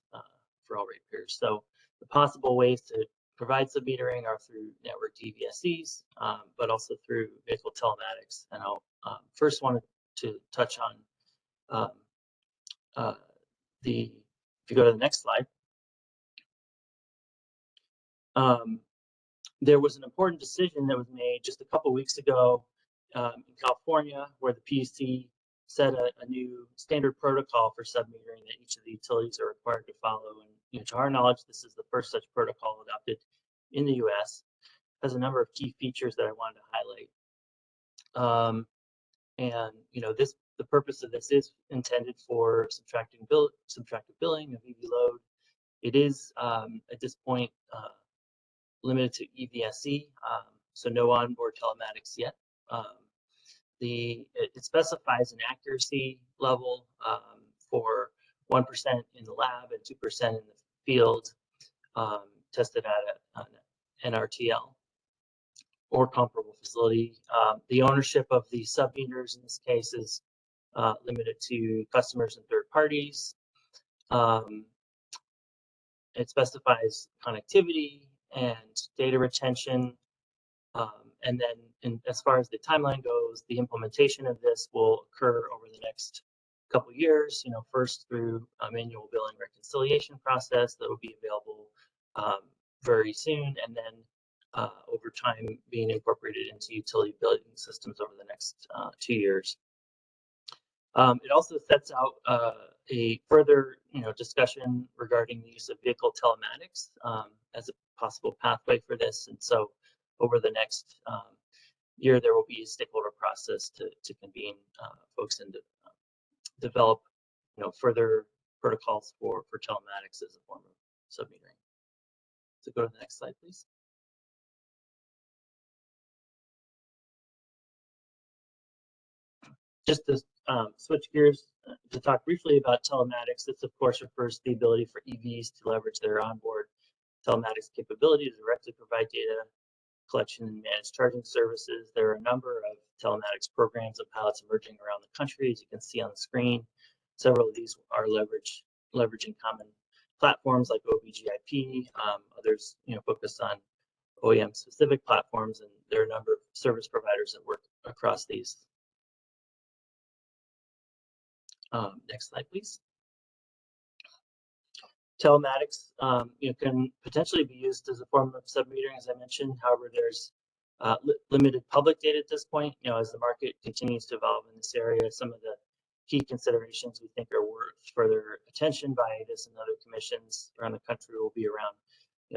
for all ratepayers. So the possible ways to provide submetering are through networked EVSEs, but also through vehicle telematics. And I'll first wanted to touch on if you go to the next slide. There was an important decision that was made just a couple weeks ago in California, where the PUC set a new standard protocol for submetering that each of the utilities are required to follow. And to our knowledge, this is the first such protocol adopted in the U.S. It has a number of key features that I wanted to highlight. The purpose of this is intended for subtractive billing of EV load. It is at this point limited to EVSE, so no onboard telematics yet. It specifies an accuracy level for 1% in the lab and 2% in the field, tested at an NRTL or comparable facility. The ownership of the submeters in this case is limited to customers and third parties. It specifies connectivity and data retention. And then as far as the timeline goes, the implementation of this will occur over the next couple years, first through a manual billing reconciliation process that will be available very soon, and then over time being incorporated into utility billing systems over the next 2 years. It also sets out a further discussion regarding the use of vehicle telematics as a possible pathway for this. And so over the next year, there will be a stakeholder process to convene folks and develop further protocols for telematics as a form of submetering. So go to the next slide, please. Just to switch gears to talk briefly about telematics, this of course refers to the ability for EVs to leverage their onboard telematics capability to directly provide data collection and managed charging services. There are a number of telematics programs and pilots emerging around the country, as you can see on the screen. Several of these are leveraging common platforms like OBGIP. Others focus on OEM specific platforms, and there are a number of service providers that work across these. Next slide, please. Telematics can potentially be used as a form of submetering, as I mentioned. However, there's limited public data at this point. As the market continues to evolve in this area, some of the key considerations we think are worth further attention by this and other commissions around the country will be around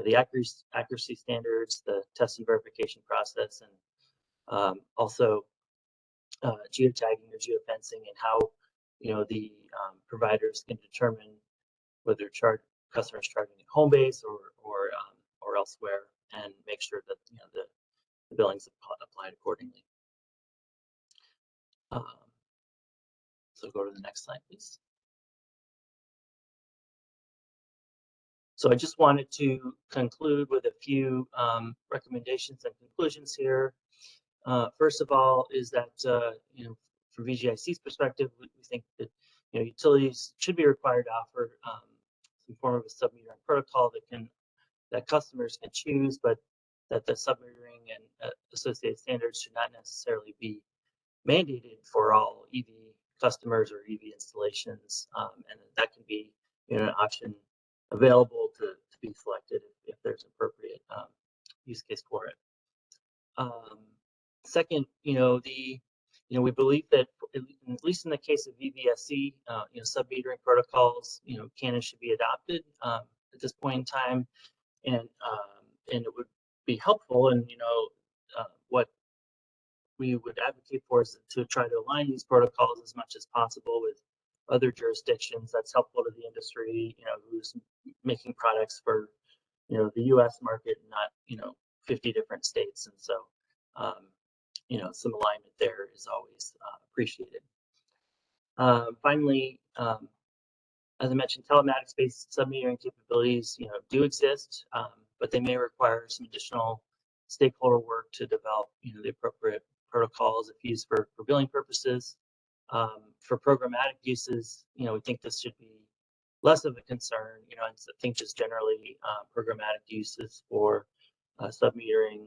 the accuracy standards, the test and verification process, and also geotagging or geofencing, and how the providers can determine whether customers charging at home base or elsewhere, and make sure that the billings applied accordingly. So go to the next slide, please. So I just wanted to conclude with a few recommendations and conclusions here. First of all, is that from VGIC's perspective, we think that utilities should be required to offer some form of a submetering protocol that customers can choose, but that the submetering and associated standards should not necessarily be mandated for all EV customers or EV installations, and that can be an option available to be selected if there's appropriate use case for it. Second, the we believe that at least in the case of EVSE, sub-metering protocols, can and should be adopted at this point in time, and it would be helpful. And what we would advocate for is to try to align these protocols as much as possible with other jurisdictions. That's helpful to the industry, who's making products for, the U.S. market, and not, 50 different states. And so, some alignment there is always appreciated. Finally, as I mentioned, telematics-based sub-metering capabilities, do exist, but they may require some additional stakeholder work to develop, the appropriate protocols if used for billing purposes. For programmatic uses, we think this should be less of a concern. I think just generally programmatic uses for sub-metering,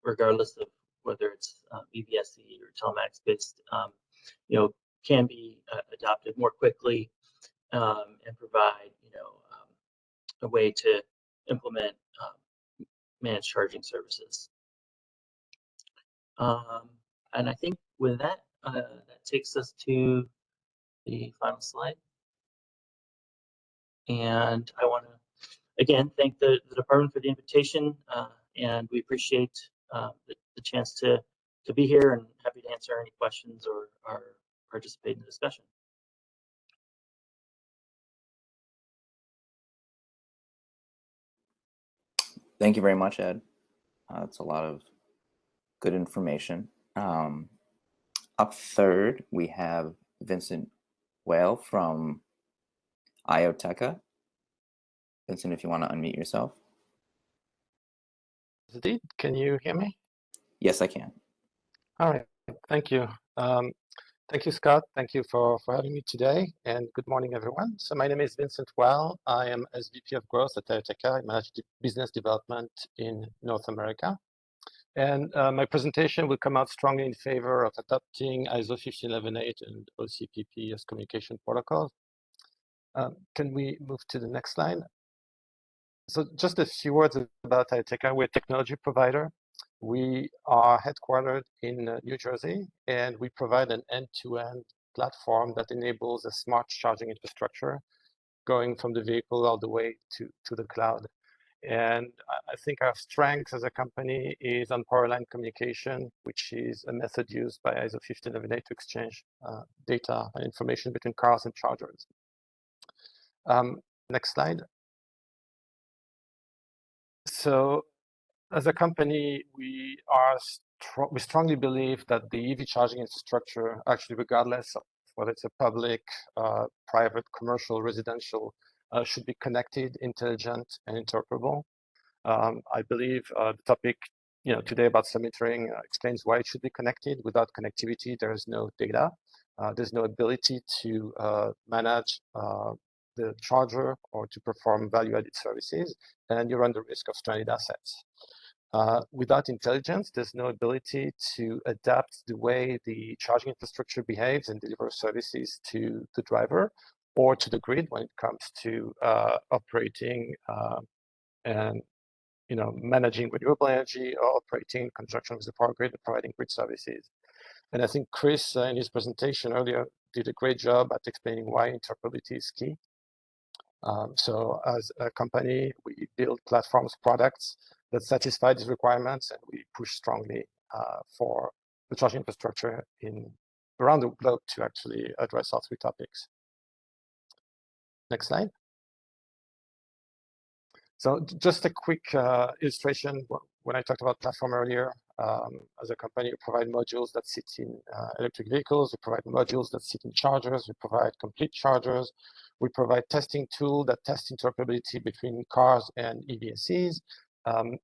regardless of whether it's EVSE or telematics-based, can be adopted more quickly and provide, a way to implement managed charging services. And I think with that, that takes us to the final slide. And I want to, again, thank the department for the invitation, and we appreciate the chance to be here, and happy to answer any questions or participate in the discussion. Thank you very much, Ed. That's a lot of good information. Up third, we have Vincent Whale from IoTeca. Vincent, if you want to unmute yourself. Indeed. Can you hear me? Yes, I can. All right. Thank you. Thank you, Scott. Thank you for having me today, and good morning, everyone. So my name is Vincent Well. I am SVP of Growth at IoTeca. I manage business development in North America. And my presentation will come out strongly in favor of adopting ISO 15118 and OCPP as communication protocols. Can we move to the next slide? So just a few words about IoTeca. We're a technology provider. We are headquartered in New Jersey, and we provide an end-to-end platform that enables a smart charging infrastructure going from the vehicle all the way to the cloud. And I think our strength as a company is on power line communication, which is a method used by ISO 15118 to exchange data and information between cars and chargers. Next slide. So as a company, we strongly believe that the EV charging infrastructure, actually regardless of whether it's a public, private, commercial, residential, should be connected, intelligent, and interoperable. I believe the topic today about sub-metering explains why it should be connected. Without connectivity, there is no data. There's no ability to manage the charger or to perform value-added services, and you run the risk of stranded assets. Without intelligence, there's no ability to adapt the way the charging infrastructure behaves and deliver services to the driver or to the grid when it comes to operating and managing renewable energy or operating in conjunction with the power grid and providing grid services. And I think Chris, in his presentation earlier, did a great job at explaining why interoperability is key. So as a company, we build platforms, products that satisfy these requirements, and we push strongly for the charging infrastructure around the globe to actually address all three topics. Next slide. So just a quick illustration. When I talked about platform earlier, as a company, we provide modules that sit in electric vehicles. We provide modules that sit in chargers. We provide complete chargers. We provide testing tools that test interoperability between cars and EVSEs.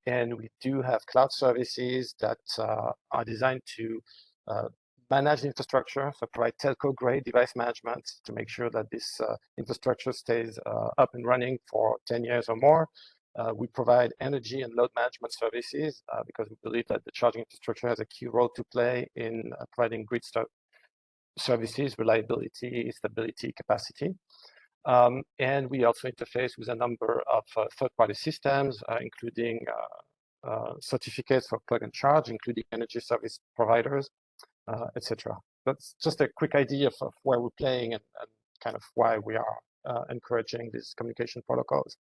And we do have cloud services that are designed to manage the infrastructure, so provide telco-grade device management to make sure that this infrastructure stays up and running for 10 years or more. We provide energy and load management services because we believe that the charging infrastructure has a key role to play in providing grid services, reliability, stability, capacity. And we also interface with a number of third-party systems, including certificates for plug and charge, including energy service providers, etc. That's just a quick idea of where we're playing and kind of why we are encouraging these communication protocols.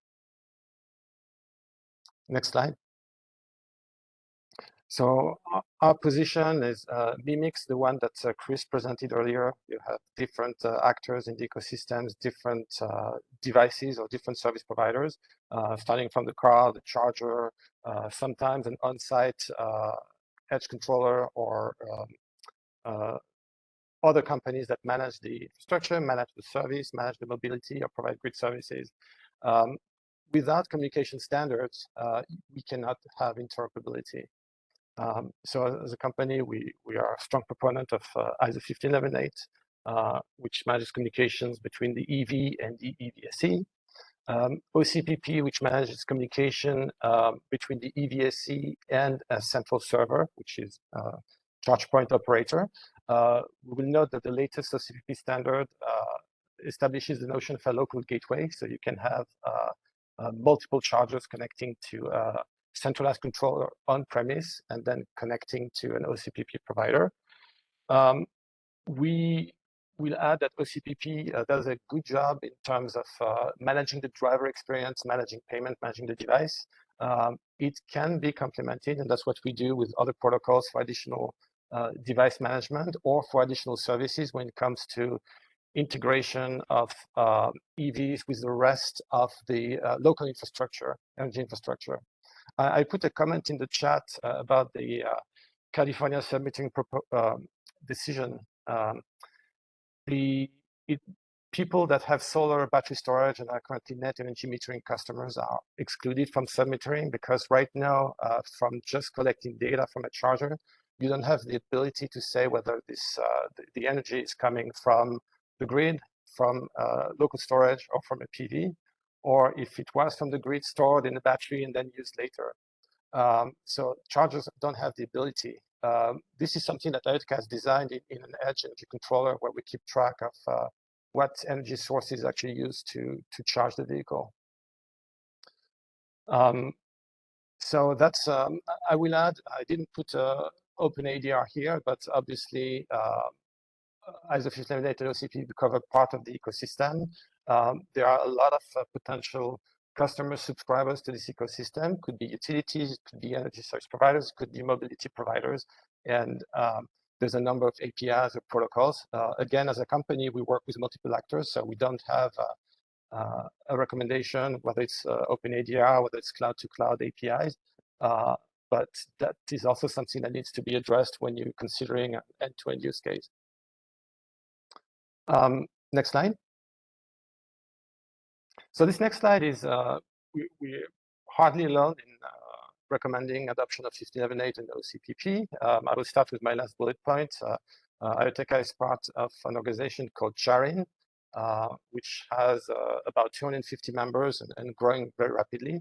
Next slide. So our position is mimics the one that Chris presented earlier. You have different actors in the ecosystems, different devices or different service providers, starting from the car, the charger, sometimes an on-site edge controller, or other companies that manage the infrastructure, manage the service, manage the mobility, or provide grid services. Without communication standards, we cannot have interoperability. So as a company, we are a strong proponent of ISO 15118, which manages communications between the EV and the EVSE. OCPP, which manages communication between the EVSE and a central server, which is charge point operator. We will note that the latest OCPP standard establishes the notion of a local gateway, so you can have multiple chargers connecting to a centralized controller on premise and then connecting to an OCPP provider. We will add that OCPP does a good job in terms of managing the driver experience, managing payment, managing the device. It can be complemented, and that's what we do with other protocols for additional device management or for additional services when it comes to integration of EVs with the rest of the local infrastructure, energy infrastructure. I put a comment in the chat about the California submitting decision. People that have solar battery storage and are currently net energy metering customers are excluded from submetering because right now, from just collecting data from a charger, you don't have the ability to say whether this the energy is coming from the grid, from local storage, or from a PV, or if it was from the grid stored in a battery and then used later. So chargers don't have the ability. This is something that IoTech has designed in an edge energy controller where we keep track of what energy source is actually used to charge the vehicle. So that's, I will add, I didn't put OpenADR here, but obviously ISO 15118 and OCP cover part of the ecosystem. There are a lot of potential customer subscribers to this ecosystem. Could be utilities, it could be energy service providers, could be mobility providers, and there's a number of APIs or protocols. Again, as a company, we work with multiple actors, so we don't have a recommendation, whether it's OpenADR, whether it's cloud-to-cloud APIs, but that is also something that needs to be addressed when you're considering an end-to-end use case. Next slide. So this next slide is, we're hardly alone in recommending adoption of 15118 and OCPP. I will start with my last bullet point. IoTech is part of an organization called Charin, which has about 250 members and growing very rapidly.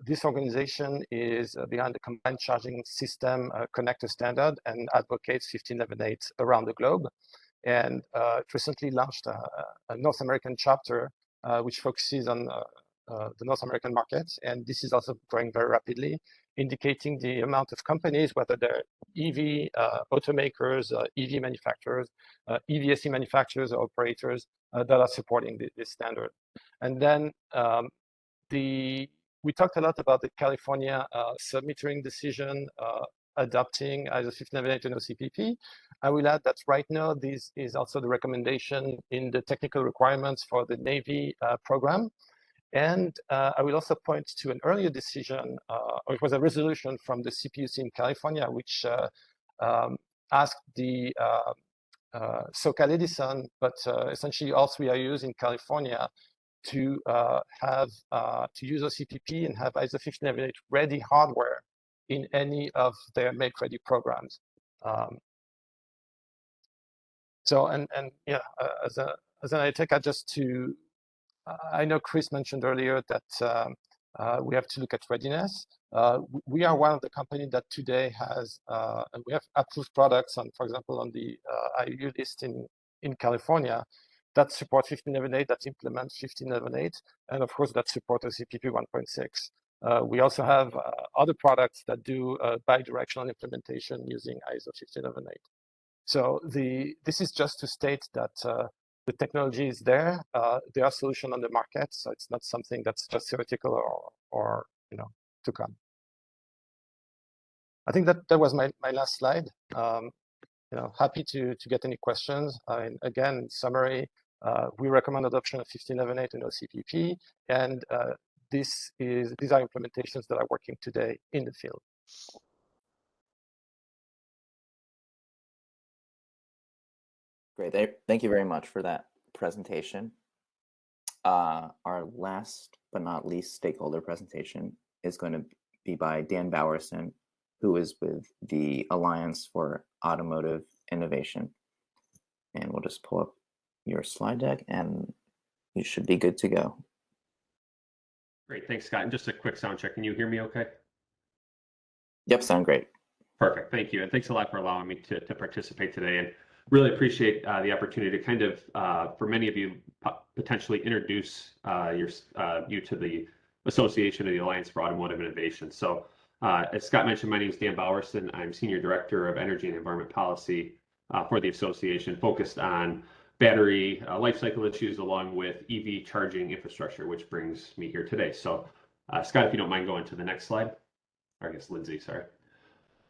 This organization is behind the combined charging system connector standard and advocates 15118 around the globe. And it recently launched a North American chapter which focuses on the North American market. And this is also growing very rapidly, indicating the amount of companies, whether they're EV automakers, EV manufacturers, EVSE manufacturers, or operators that are supporting this standard. And then we talked a lot about the California submetering decision adopting ISO 15118 and OCPP. I will add that right now, this is also the recommendation in the technical requirements for the Navy program. And I will also point to an earlier decision, or it was a resolution from the CPUC in California, which asked the SoCal Edison, but essentially all 3 IUs in California to use OCPP and have ISO 15118 ready hardware in any of their make-ready programs. So, and yeah, as an IoTech, I know Chris mentioned earlier that we have to look at readiness. We are one of the companies that today has, and we have approved products on, for example, on the IU list in California that support 15118, that implement 15118, and of course that support OCPP 1.6. We also have other products that do bi-directional implementation using ISO 15118. So this is just to state that the technology is there. There are solutions on the market, so it's not something that's just theoretical or to come. I think that was my last slide. Happy to get any questions. Again, in summary, we recommend adoption of 15.11.8 and OCPP, and these are implementations that are working today in the field. Great. Thank you very much for that presentation. Our last but not least stakeholder presentation is going to be by Dan Bowerson, who is with the Alliance for Automotive Innovation. And we'll just pull up your slide deck and you should be good to go. Great, thanks, Scott. And just a quick sound check. Can you hear me okay? Yep, sound great. Perfect, thank you. And thanks a lot for allowing me to participate today. And really appreciate the opportunity to kind of, for many of you, potentially introduce you to the Association of the Alliance for Automotive Innovation. So as Scott mentioned, my name is Dan Bowerson. I'm Senior Director of Energy and Environment Policy for the association, focused on battery life cycle issues along with EV charging infrastructure, which brings me here today. So Scott, if you don't mind going to the next slide, or I guess Lindsay, sorry.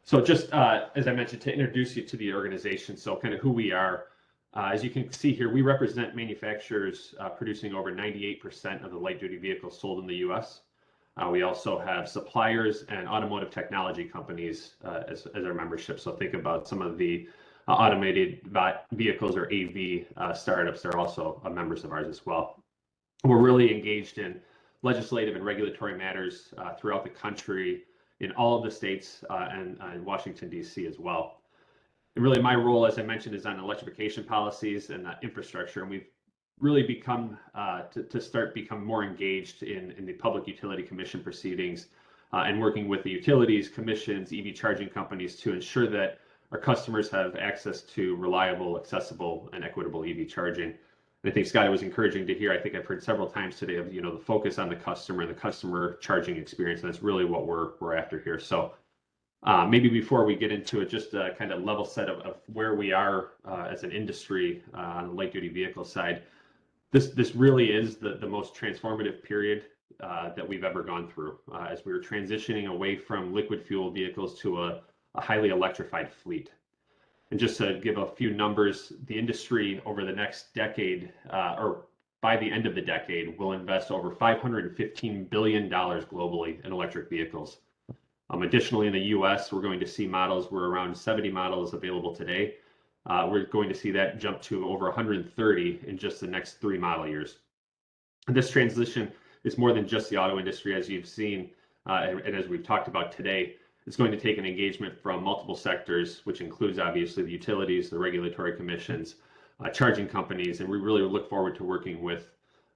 So just as I mentioned, to introduce you to the organization, so kind of who we are. As you can see here, we represent manufacturers producing over 98% of the light-duty vehicles sold in the U.S. We also have suppliers and automotive technology companies as our membership. So think about some of the automated vehicles or AV startups. They're also members of ours as well. We're really engaged in legislative and regulatory matters throughout the country, in all of the states and Washington, D.C. as well. And really my role, as I mentioned, is on electrification policies and infrastructure. And we've really become, become more engaged in the Public Utility Commission proceedings and working with the utilities, commissions, EV charging companies to ensure that our customers have access to reliable, accessible, and equitable EV charging. And I think, Scott, it was encouraging to hear, I think I've heard several times today of, the focus on the customer and the customer charging experience. And that's really what we're after here. So maybe before we get into it, just a kind of level set of where we are as an industry on the light duty vehicle side. This really is the most transformative period that we've ever gone through as we were transitioning away from liquid fuel vehicles to a highly electrified fleet. And just to give a few numbers, the industry over the next decade, or by the end of the decade, will invest over $515 billion globally in electric vehicles. Additionally, in the US, we're going to see models, we're around 70 models available today. We're going to see that jump to over 130 in just the next 3 model years. And this transition is more than just the auto industry, as you've seen, and as we've talked about today. It's going to take an engagement from multiple sectors, which includes obviously the utilities, the regulatory commissions, charging companies, and we really look forward to working with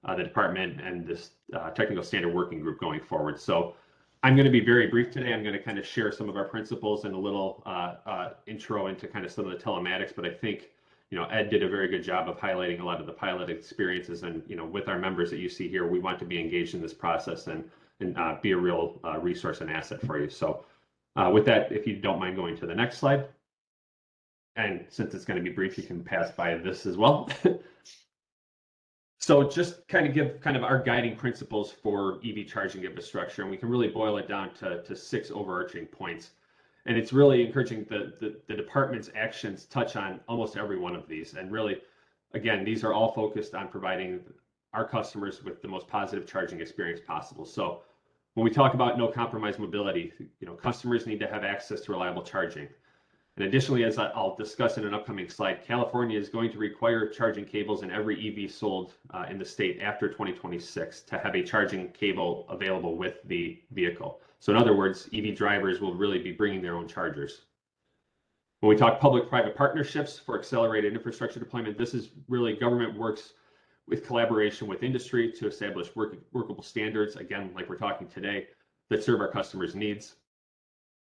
the department and this technical standard working group going forward. So I'm going to be very brief today. I'm going to kind of share some of our principles and a little intro into kind of some of the telematics, but I think Ed did a very good job of highlighting a lot of the pilot experiences, and with our members that you see here, we want to be engaged in this process and be a real resource and asset for you. So with that, if you don't mind going to the next slide. And since it's going to be brief, you can pass by this as well. So just kind of give our guiding principles for EV charging infrastructure, and we can really boil it down to 6 overarching points. And it's really encouraging the department's actions touch on almost every one of these. And really, again, these are all focused on providing our customers with the most positive charging experience possible. So when we talk about no compromise mobility, customers need to have access to reliable charging. And additionally, as I'll discuss in an upcoming slide, California is going to require charging cables in every EV sold in the state after 2026 to have a charging cable available with the vehicle. So in other words, EV drivers will really be bringing their own chargers. When we talk public-private partnerships for accelerated infrastructure deployment, this is really government works with collaboration with industry to establish workable standards, again, like we're talking today, that serve our customers' needs.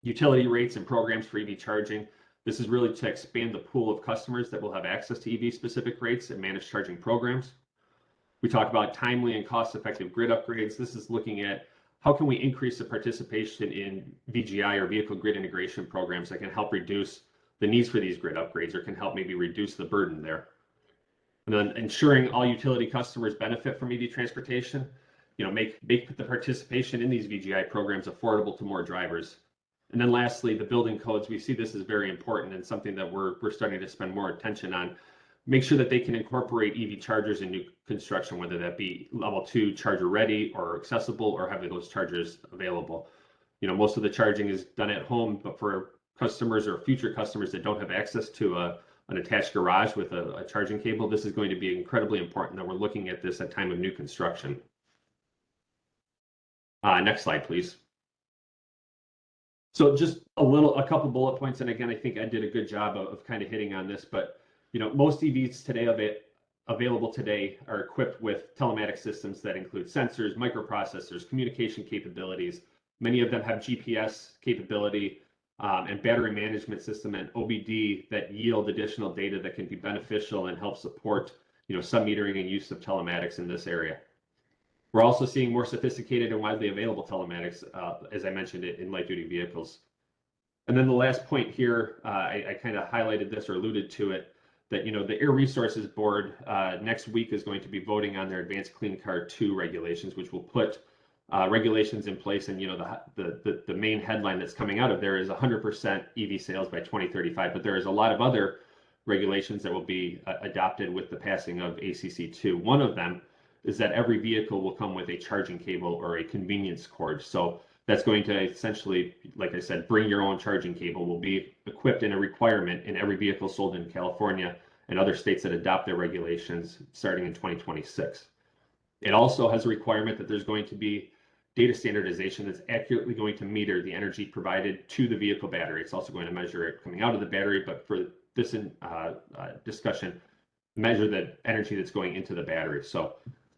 Utility rates and programs for EV charging. This is really to expand the pool of customers that will have access to EV-specific rates and managed charging programs. We talk about timely and cost-effective grid upgrades. This is looking at how can we increase the participation in VGI or vehicle grid integration programs that can help reduce the needs for these grid upgrades, or can help maybe reduce the burden there. And then ensuring all utility customers benefit from EV transportation, make the participation in these VGI programs affordable to more drivers. And then lastly, the building codes, we see this as very important and something that we're starting to spend more attention on. Make sure that they can incorporate EV chargers in new construction, whether that be level 2 charger ready or accessible, or having those chargers available. Most of the charging is done at home, but for customers or future customers that don't have access to an attached garage with a charging cable, this is going to be incredibly important that we're looking at this at time of new construction. Next slide, please. So just a couple bullet points, and again, I think Ed did a good job of kind of hitting on this, but most EVs today available today are equipped with telematic systems that include sensors, microprocessors, communication capabilities. Many of them have GPS capability and battery management system and OBD that yield additional data that can be beneficial and help support sub-metering and use of telematics in this area. We're also seeing more sophisticated and widely available telematics, as I mentioned, in light-duty vehicles. And then the last point here, I kind of highlighted this or alluded to it, that the Air Resources Board next week is going to be voting on their Advanced Clean Car 2 regulations, which will put regulations in place. And the main headline that's coming out of there is 100% EV sales by 2035. But there is a lot of other regulations that will be adopted with the passing of ACC 2. One of them is that every vehicle will come with a charging cable or a convenience cord. So that's going to essentially, like I said, bring your own charging cable will be equipped in a requirement in every vehicle sold in California and other states that adopt their regulations starting in 2026. It also has a requirement that there's going to be data standardization that's accurately going to meter the energy provided to the vehicle battery. It's also going to measure it coming out of the battery, but for this discussion, measure the energy that's going into the battery. So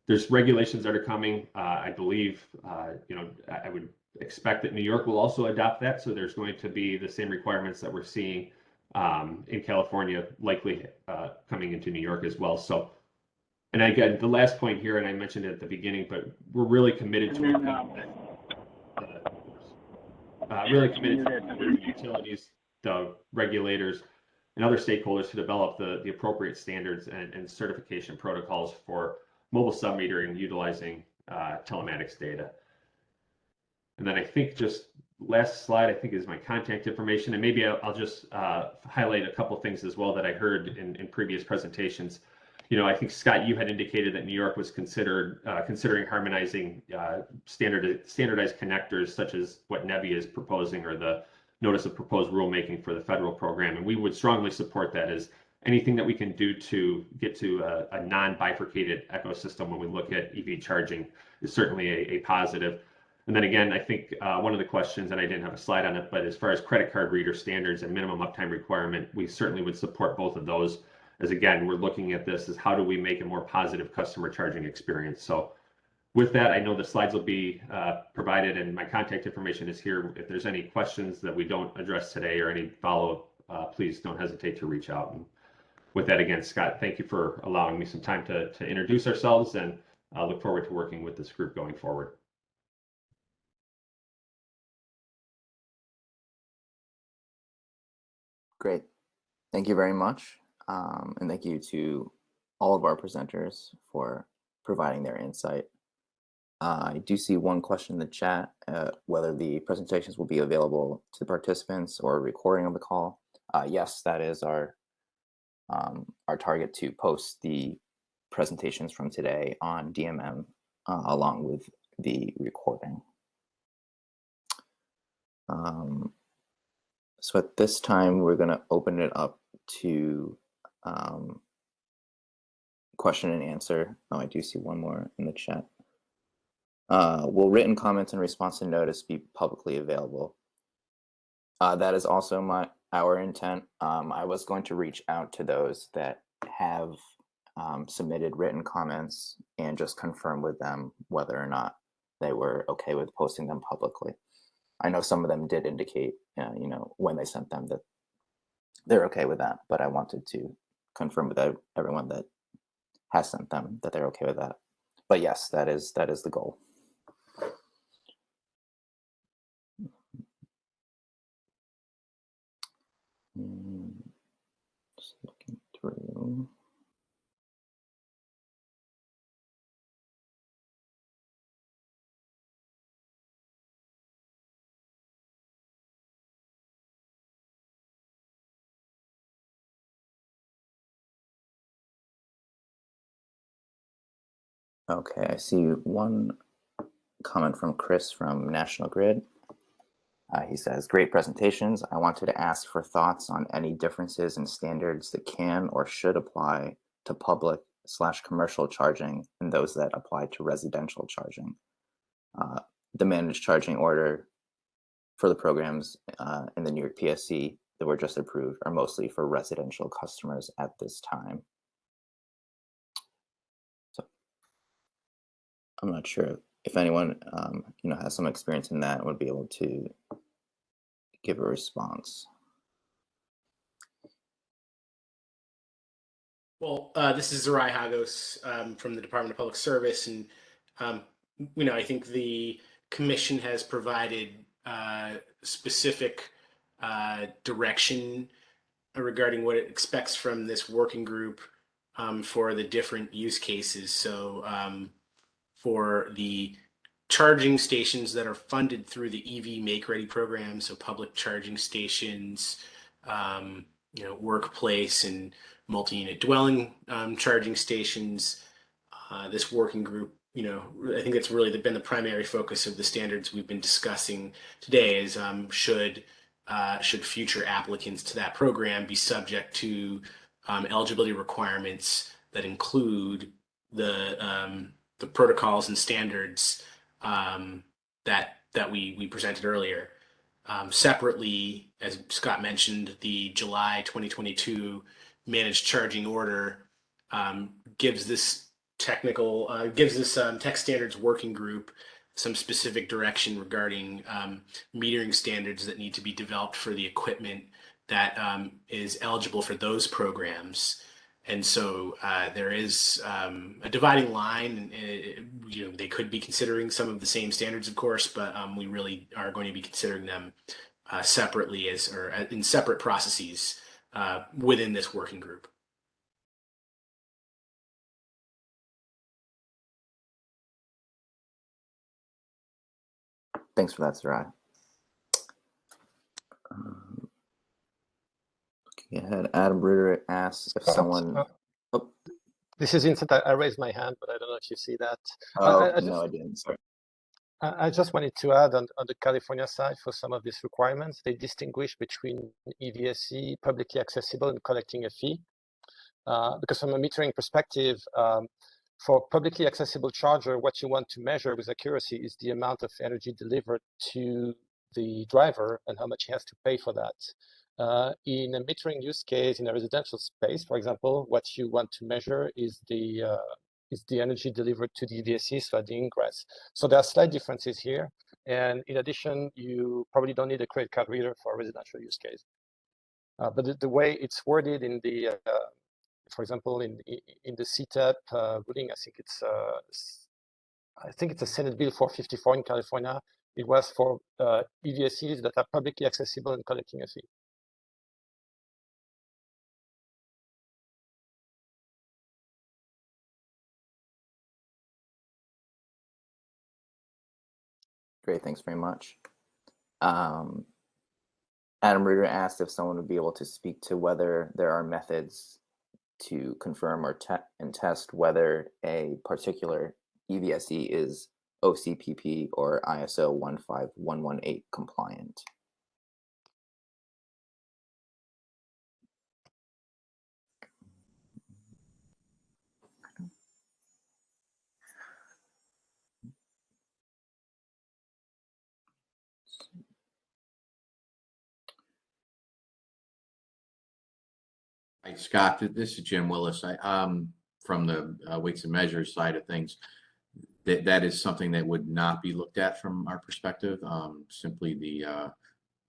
there's regulations that are coming. I believe, I would expect that New York will also adopt that. So there's going to be the same requirements that we're seeing in California, likely coming into New York as well. So, and again, the last point here, and I mentioned it at the beginning, but we're really committed to the utilities, the regulators, and other stakeholders to develop the appropriate standards and certification protocols for mobile sub-metering utilizing telematics data. And then I think just last slide, I think, is my contact information. And maybe I'll just highlight a couple things as well that I heard in previous presentations. I think, Scott, you had indicated that New York was considering harmonizing standardized connectors, such as what NEVI is proposing, or the Notice of Proposed Rulemaking for the federal program. And we would strongly support that as anything that we can do to get to a non-bifurcated ecosystem when we look at EV charging is certainly a positive. And then again, I think one of the questions, and I didn't have a slide on it, but as far as credit card reader standards and minimum uptime requirement, we certainly would support both of those. As again, we're looking at this as how do we make a more positive customer charging experience. So with that, I know the slides will be provided and my contact information is here. If there's any questions that we don't address today or any follow-up, please don't hesitate to reach out. And with that, again, Scott, thank you for allowing me some time to introduce ourselves, and I look forward to working with this group going forward. Great. Thank you very much. And thank you to all of our presenters for providing their insight. I do see one question in the chat, whether the presentations will be available to the participants or a recording of the call. Yes, that is our target, to post the presentations from today on DMM along with the recording. So at this time, we're going to open it up to question and answer. Oh, I do see one more in the chat. Will written comments in response to notice be publicly available? That is also our intent. I was going to reach out to those that have submitted written comments and just confirm with them whether or not they were okay with posting them publicly. I know some of them did indicate, when they sent them, that they're okay with that, but I wanted to confirm with everyone that has sent them that they're okay with that. But yes, that is the goal. through. Okay, I see one comment from Chris from National Grid. He says, great presentations. I wanted to ask for thoughts on any differences in standards that can or should apply to public/commercial charging and those that apply to residential charging. The managed charging order for the programs in the New York PSC that were just approved are mostly for residential customers at this time. So I'm not sure if anyone has some experience in that and would be able to give a response. Well, this is Zerai Hagos from the Department of Public Service, and I think the commission has provided specific direction regarding what it expects from this working group for the different use cases. So for the charging stations that are funded through the EV Make Ready program, so public charging stations, workplace and multi-unit dwelling charging stations. This working group, I think that's really been the primary focus of the standards we've been discussing today is should future applicants to that program be subject to eligibility requirements that include the protocols and standards that we presented earlier. Separately, as Scott mentioned, the July 2022 managed charging order gives this tech standards working group some specific direction regarding metering standards that need to be developed for the equipment that is eligible for those programs. And so there is a dividing line. They could be considering some of the same standards, of course, but we really are going to be considering them separately or in separate processes within this working group. Thanks for that, Zerai. Looking ahead, Adam Bruder asks if someone. This is Vincent. I raised my hand, but I don't know if you see that. No, I didn't. Sorry. I just wanted to add on the California side for some of these requirements, they distinguish between EVSE, publicly accessible, and collecting a fee. Because from a metering perspective, for publicly accessible charger, what you want to measure with accuracy is the amount of energy delivered to the driver and how much he has to pay for that. In a metering use case in a residential space, for example, what you want to measure is the energy delivered to the EVSE, so at the ingress. So there are slight differences here. And in addition, you probably don't need a credit card reader for a residential use case. But the way it's worded in the for example, in the CTEP ruling, I think it's a Senate Bill 454 in California. It was for EVSEs that are publicly accessible and collecting a fee. Great, thanks very much. Adam Ruder asked if someone would be able to speak to whether there are methods to confirm or and test whether a particular EVSE is OCPP or ISO 15118 compliant. Hi, Scott, this is Jim Willis. From the weights and measures side of things, that is something that would not be looked at from our perspective. Simply the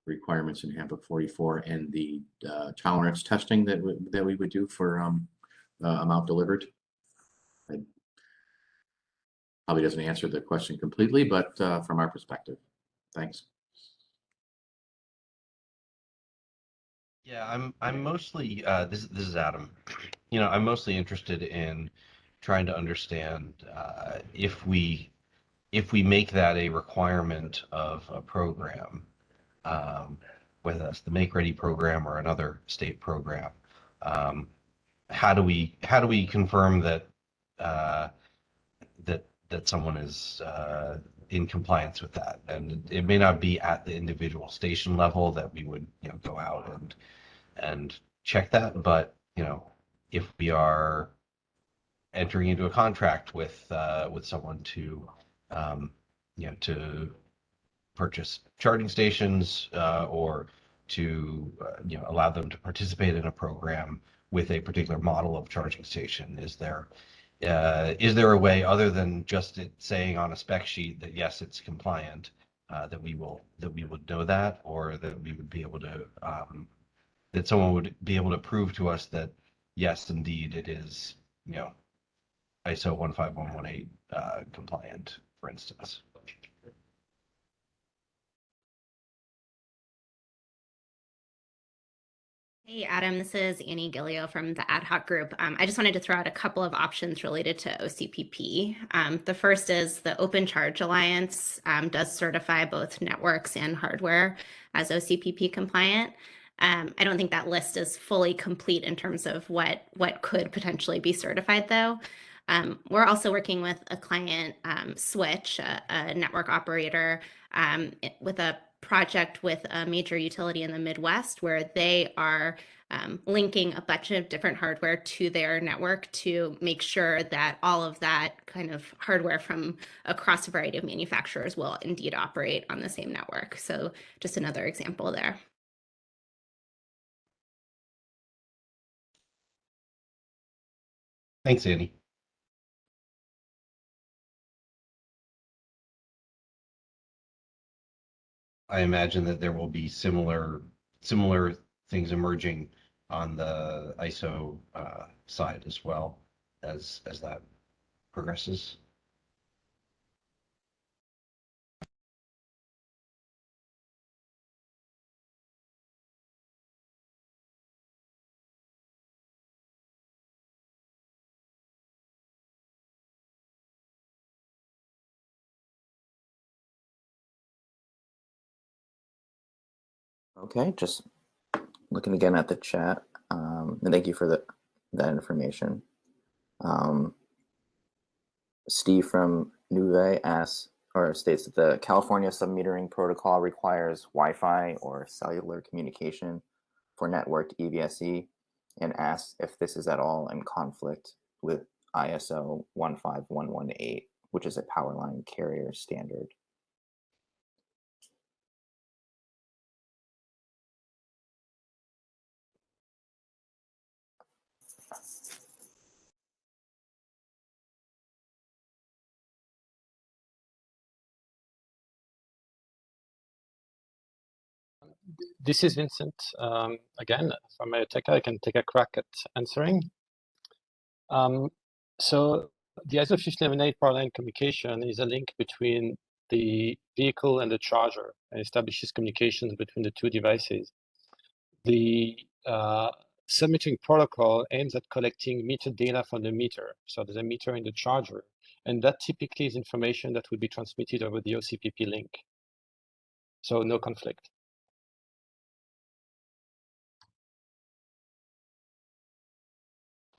requirements in Handbook 44 and the tolerance testing that we would do for amount delivered. Probably doesn't answer the question completely, but from our perspective. Thanks. Yeah, I'm mostly this is Adam. I'm mostly interested in trying to understand if we make that a requirement of a program, um, whether that's the Make Ready program or another state program. Um, how do we confirm that uh, that someone is in compliance with that? And it may not be at the individual station level that we would go out and check that, but if we are entering into a contract with someone to to purchase charging stations or to allow them to participate in a program with a particular model of charging station. Is there a way other than just it saying on a spec sheet that yes, it's compliant, that we would know that, or that we would be able to that someone would be able to prove to us that yes, indeed, it is ISO 15118 compliant, for instance. Hey, Adam, this is Annie Gillio from the ad hoc group. I just wanted to throw out a couple of options related to OCPP. The first is the Open Charge Alliance does certify both networks and hardware as OCPP compliant. I don't think that list is fully complete in terms of what could potentially be certified, though. We're also working with a client, Switch, a network operator, with a project with a major utility in the Midwest where they are linking a bunch of different hardware to their network to make sure that all of that kind of hardware from across a variety of manufacturers will indeed operate on the same network. So just another example there. Thanks, Andy. I imagine that there will be similar things emerging on the ISO side as well as that progresses. Okay, just looking again at the chat, and thank you for that information. Steve from Nuve asks or states that the California submetering protocol requires Wi-Fi or cellular communication for networked EVSE, and asks if this is at all in conflict with ISO 15118, which is a power line carrier standard. This is Vincent. Again, from Tech, I can take a crack at answering. So the ISO 15118 power line communication is a link between the vehicle and the charger and establishes communications between the two devices. The submetering protocol aims at collecting meter data from the meter. So there's a meter in the charger, and that typically is information that would be transmitted over the OCPP link. So no conflict.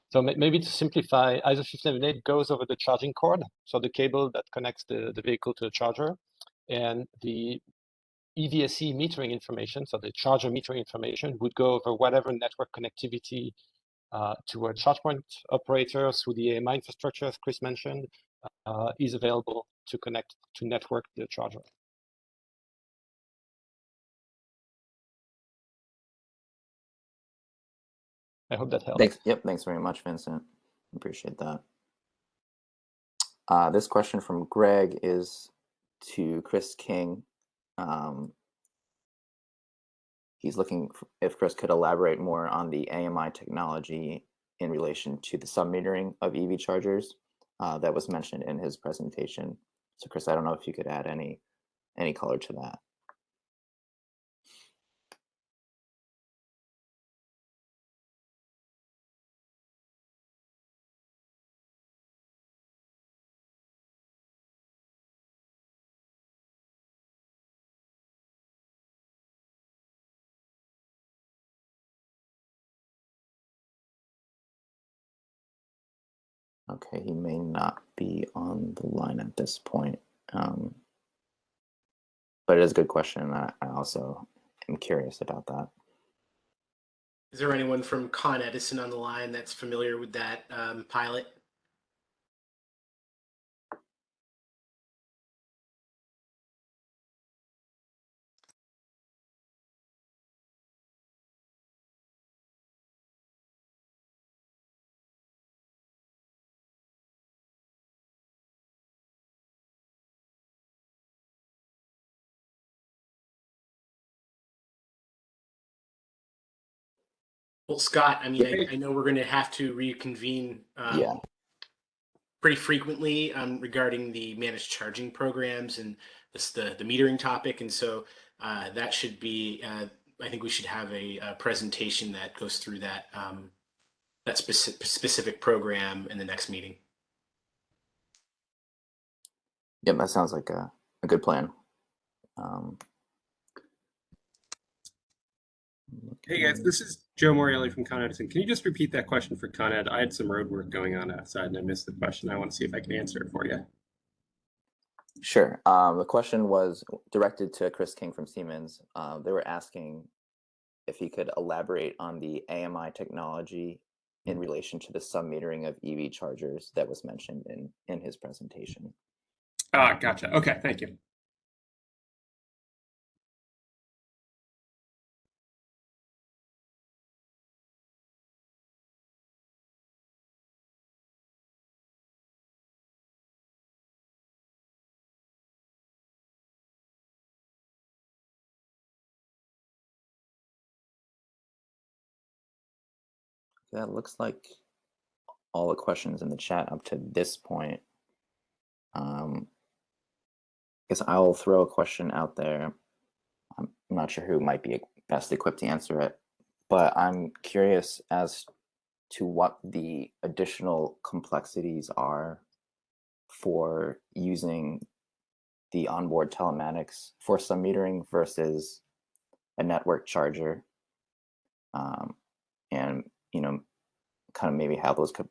So maybe to simplify, ISO 15118 goes over the charging cord, so the cable that connects the vehicle to the charger, and the EVSE metering information, so the charger metering information, would go over whatever network connectivity to a charge point operator through the AMI infrastructure, as Chris mentioned, is available to connect to network the charger. I hope that helps. Thanks. Yep. Thanks very much, Vincent. Appreciate that. This question from Greg is to Chris King. He's looking if Chris could elaborate more on the AMI technology in relation to the submetering of EV chargers that was mentioned in his presentation. So Chris, I don't know if you could add any color to that. Okay, he may not be on the line at this point. But it is a good question. I also am curious about that. Is there anyone from Con Edison on the line that's familiar with that pilot? Well, Scott, I mean, I know we're going to have to reconvene Yeah. pretty frequently regarding the managed charging programs and the metering topic. And so that should be, I think we should have a presentation that goes through that, that specific program in the next meeting. Yep, that sounds like a good plan. Hey guys, this is Joe Morelli from Con Edison. Can you just repeat that question for Con Ed? I had some road work going on outside and I missed the question. I want to see if I can answer it for you. Sure. The question was directed to Chris King from Siemens. They were asking if he could elaborate on the AMI technology in relation to the sub-metering of EV chargers that was mentioned in his presentation. Gotcha. Okay, thank you. That looks like all the questions in the chat up to this point. I guess I'll throw a question out there. I'm not sure who might be best equipped to answer it, but I'm curious as to what the additional complexities are for using the onboard telematics for some metering versus a network charger, and kind of maybe how those could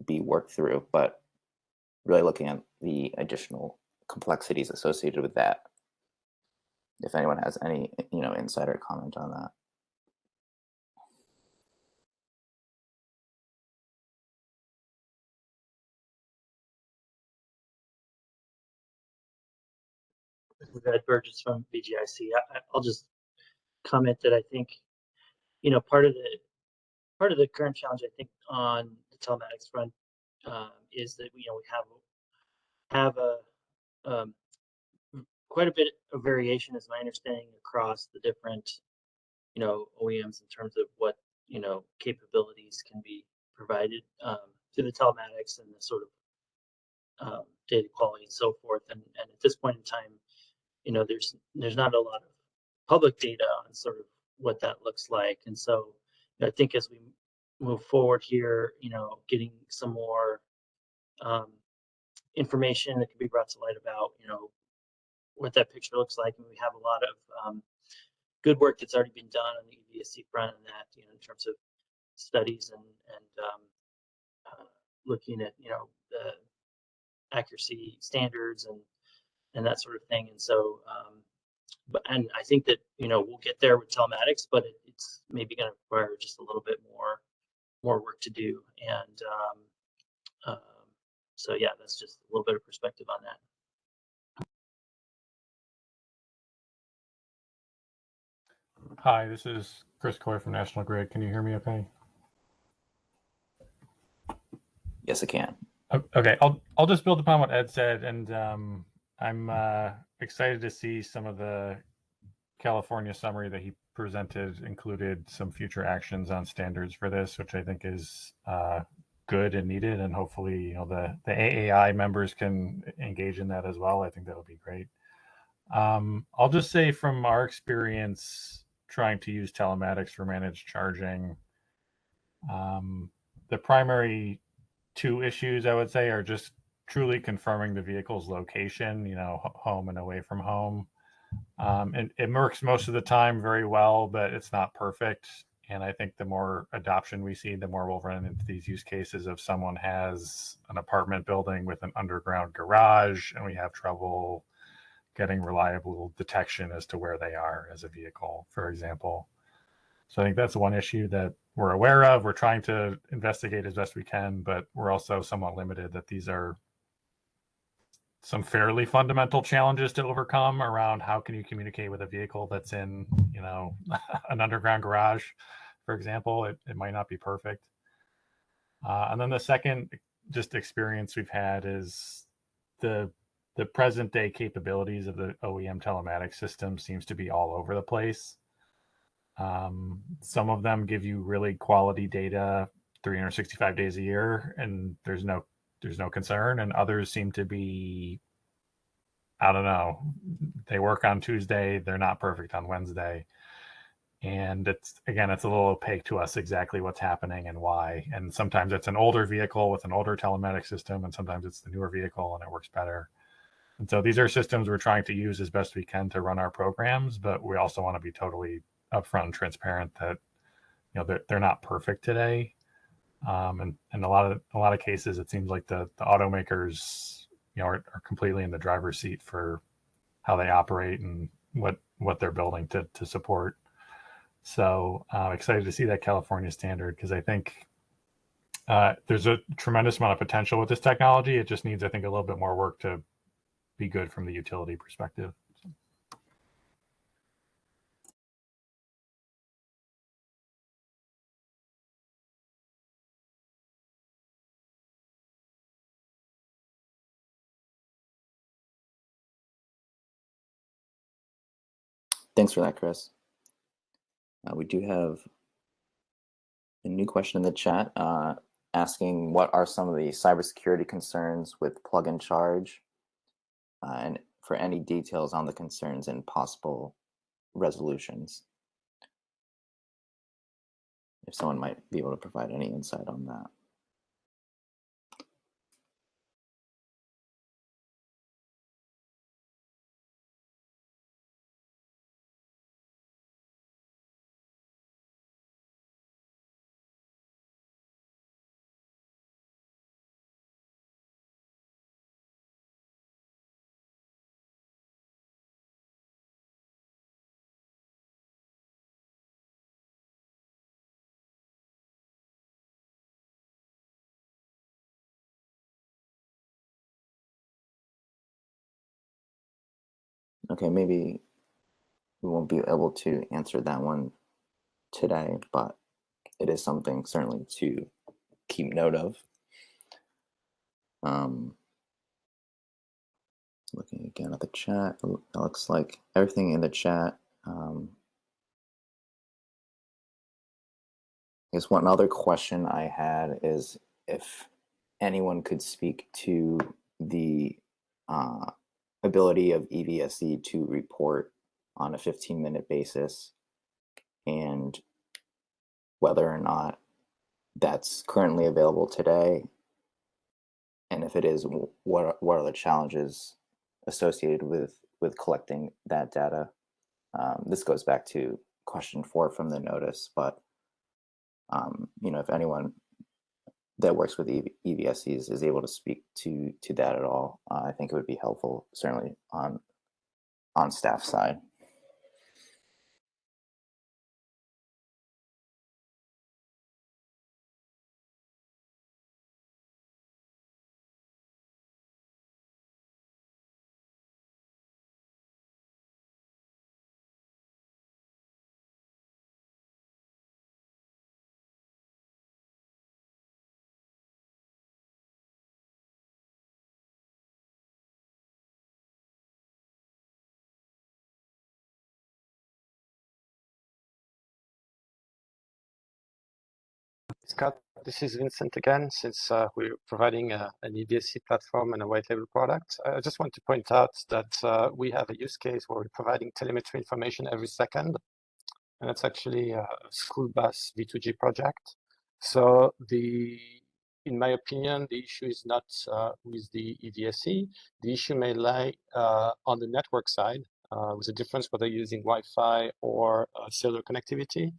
be worked through, but really looking at the additional complexities associated with that. If anyone has any insight or comment on that. This is Ed Burgess from BGIC. I'll just comment that I think, part of the current challenge, I think, on the telematics front is that we have a quite a bit of variation, as my understanding, across the different OEMs in terms of what capabilities can be provided through the telematics and the sort of data quality and so forth. And at this point in time, there's not a lot of public data on sort of what that looks like. And so I think as we move forward here, getting some more information that can be brought to light about, what that picture looks like. And we have a lot of good work that's already been done on the EVSE front and that, in terms of studies and looking at, the accuracy standards and that sort of thing. And so, and I think that, we'll get there with telematics, but it's maybe going to require just a little bit more work to do. And so, yeah, that's just a little bit of perspective on that. Hi, this is Chris Coy from National Grid. Can you hear me okay? Yes, I can. Okay, I'll just build upon what Ed said, and I'm excited to see some of the California summary that he presented included some future actions on standards for this, which I think is good and needed, and hopefully the AAI members can engage in that as well. I think that'll be great. I'll just say from our experience trying to use telematics for managed charging, the primary two issues I would say are just truly confirming the vehicle's location, home and away from home. And it works most of the time very well, but it's not perfect. And I think the more adoption we see, the more we'll run into these use cases of someone has an apartment building with an underground garage and we have trouble getting reliable detection as to where they are as a vehicle, for example. So I think that's one issue that we're aware of. We're trying to investigate as best we can, but we're also somewhat limited that these are some fairly fundamental challenges to overcome around how can you communicate with a vehicle that's in, an underground garage, for example. It might not be perfect. And then the second just experience we've had is the present day capabilities of the OEM telematics system seems to be all over the place. Some of them give you really quality data 365 days a year, and there's no concern. And others seem to be, I don't know, they work on Tuesday, they're not perfect on Wednesday. And it's a little opaque to us exactly what's happening and why. And sometimes it's an older vehicle with an older telematic system, and sometimes it's the newer vehicle and it works better. And so these are systems we're trying to use as best we can to run our programs, but we also want to be totally upfront and transparent that they're not perfect today. And in a lot of cases, it seems like the automakers are completely in the driver's seat for how they operate and what they're building to support. So excited to see that California standard, because I think there's a tremendous amount of potential with this technology. It just needs, I think, a little bit more work to be good from the utility perspective. Thanks for that, Chris. We do have a new question in the chat asking what are some of the cybersecurity concerns with plug and charge, and for any details on the concerns and possible resolutions. If someone might be able to provide any insight on that. Okay, maybe we won't be able to answer that one today, but it is something certainly to keep note of. Looking again at the chat, it looks like everything in the chat. I guess one other question I had is if anyone could speak to the ability of EVSE to report on a 15-minute basis, and whether or not that's currently available today, and if it is, what are the challenges associated with collecting that data? This goes back to question 4 from the notice, but if anyone that works with EVSEs is able to speak to that at all, I think it would be helpful, certainly on staff side. Scott, this is Vincent again. Since we're providing an EVSE platform and a white label product, I just want to point out that we have a use case where we're providing telemetry information every second, and it's actually a school bus V2G project. So in my opinion, the issue is not with the EVSE. The issue may lie on the network side, with the difference whether you're using Wi-Fi or cellular connectivity.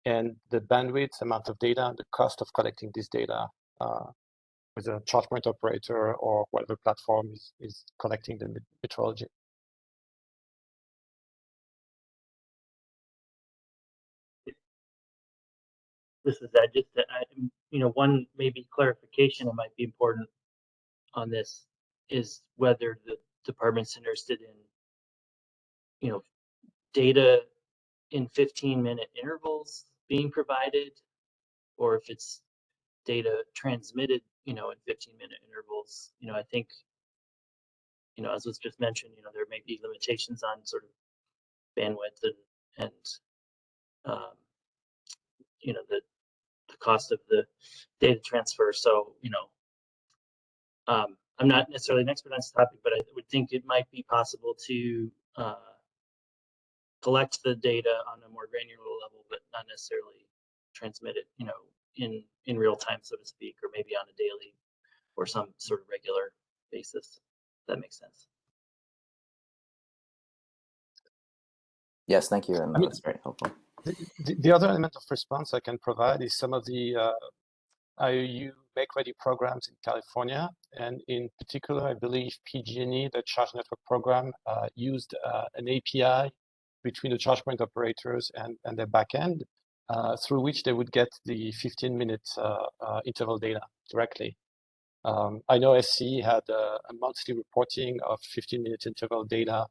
and the bandwidth, amount of data, and the cost of collecting this data with a charge point operator or whatever platform is collecting the metrology. This is Ed. Just one maybe clarification that might be important on this is whether the department's interested in, data in 15-minute intervals being provided, or if it's data transmitted, in 15-minute intervals. I think, as was just mentioned, there may be limitations on sort of bandwidth and the cost of the data transfer. So, I'm not necessarily an expert on this topic, but I would think it might be possible to collect the data on a more granular level, but not necessarily transmit it, in real time, so to speak, or maybe on a daily or some sort of regular basis. If that makes sense. Yes, thank you, and I mean, that's very helpful. the other element of response I can provide is some of the IOU make-ready programs in California, and in particular, I believe PG&E, the Charge Network Program, used an API between the charge point operators and their backend, through which they would get the 15-minute interval data directly. I know SCE had a monthly reporting of 15-minute interval data,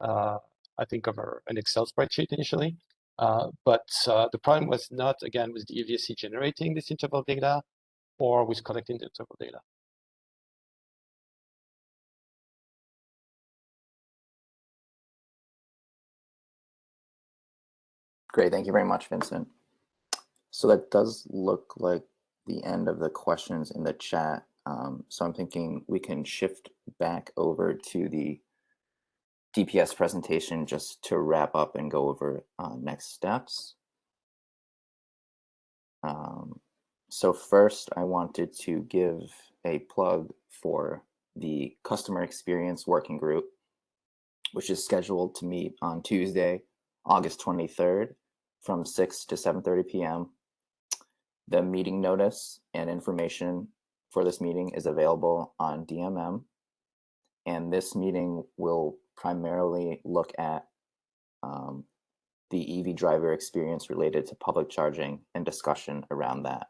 I think over an Excel spreadsheet initially. But the problem was not, again, with the EVSE generating this interval data or with collecting the interval data. Great, thank you very much, Vincent. So that does look like the end of the questions in the chat. So I'm thinking we can shift back over to the DPS presentation just to wrap up and go over next steps. So first, I wanted to give a plug for the Customer Experience Working Group, which is scheduled to meet on Tuesday, August 23rd from 6 to 7:30 p.m. The meeting notice and information for this meeting is available on DMM, and this meeting will primarily look at the EV driver experience related to public charging and discussion around that,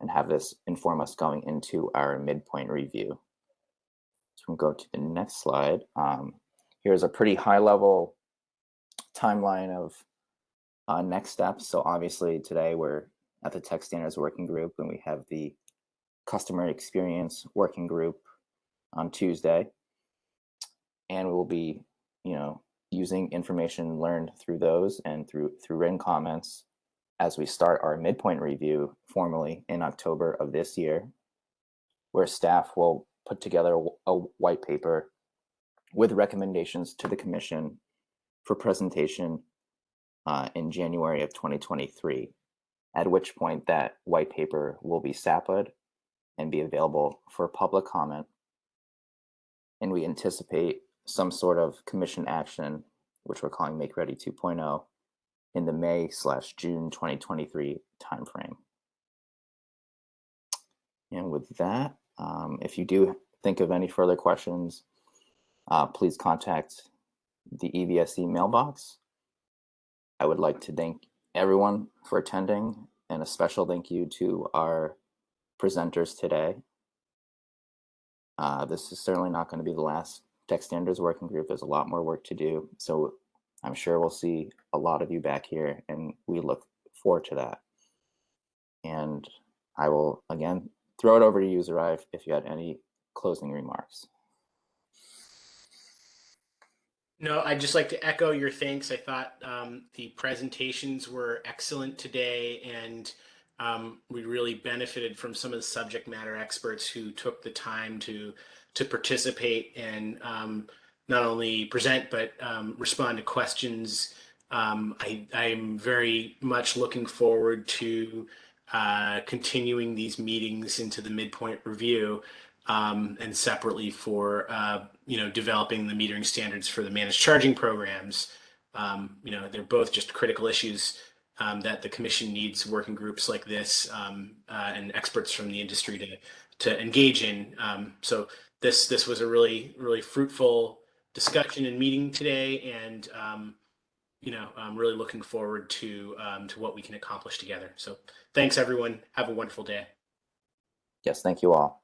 and have this inform us going into our midpoint review. So we'll go to the next slide. Here's a pretty high level timeline of next steps. So obviously today we're at the Tech Standards Working Group, and we have the Customer Experience Working Group on Tuesday. And we will be, using information learned through those and through written comments as we start our midpoint review formally in October of this year, where staff will put together a white paper with recommendations to the Commission for presentation in January of 2023, at which point that white paper will be SAPA'd and be available for public comment. And we anticipate some sort of Commission action, which we're calling Make Ready 2.0, in the May/June 2023 timeframe. And with that, if you do think of any further questions, please contact the EVSE mailbox. I would like to thank everyone for attending, and a special thank you to our presenters today. This is certainly not going to be the last Tech Standards Working Group. There's a lot more work to do, so I'm sure we'll see a lot of you back here, and we look forward to that. And I will again throw it over to you, Zerai, if you had any closing remarks. No, I'd just like to echo your thanks. I thought the presentations were excellent today, and we really benefited from some of the subject matter experts who took the time to participate and not only present but respond to questions. I'm very much looking forward to continuing these meetings into the midpoint review. And separately for developing the metering standards for the managed charging programs. They're both just critical issues that the commission needs working groups like this and experts from the industry to engage in. So this was a really fruitful discussion and meeting today, and I'm really looking forward to what we can accomplish together. So thanks, everyone. Have a wonderful day. Yes, thank you all.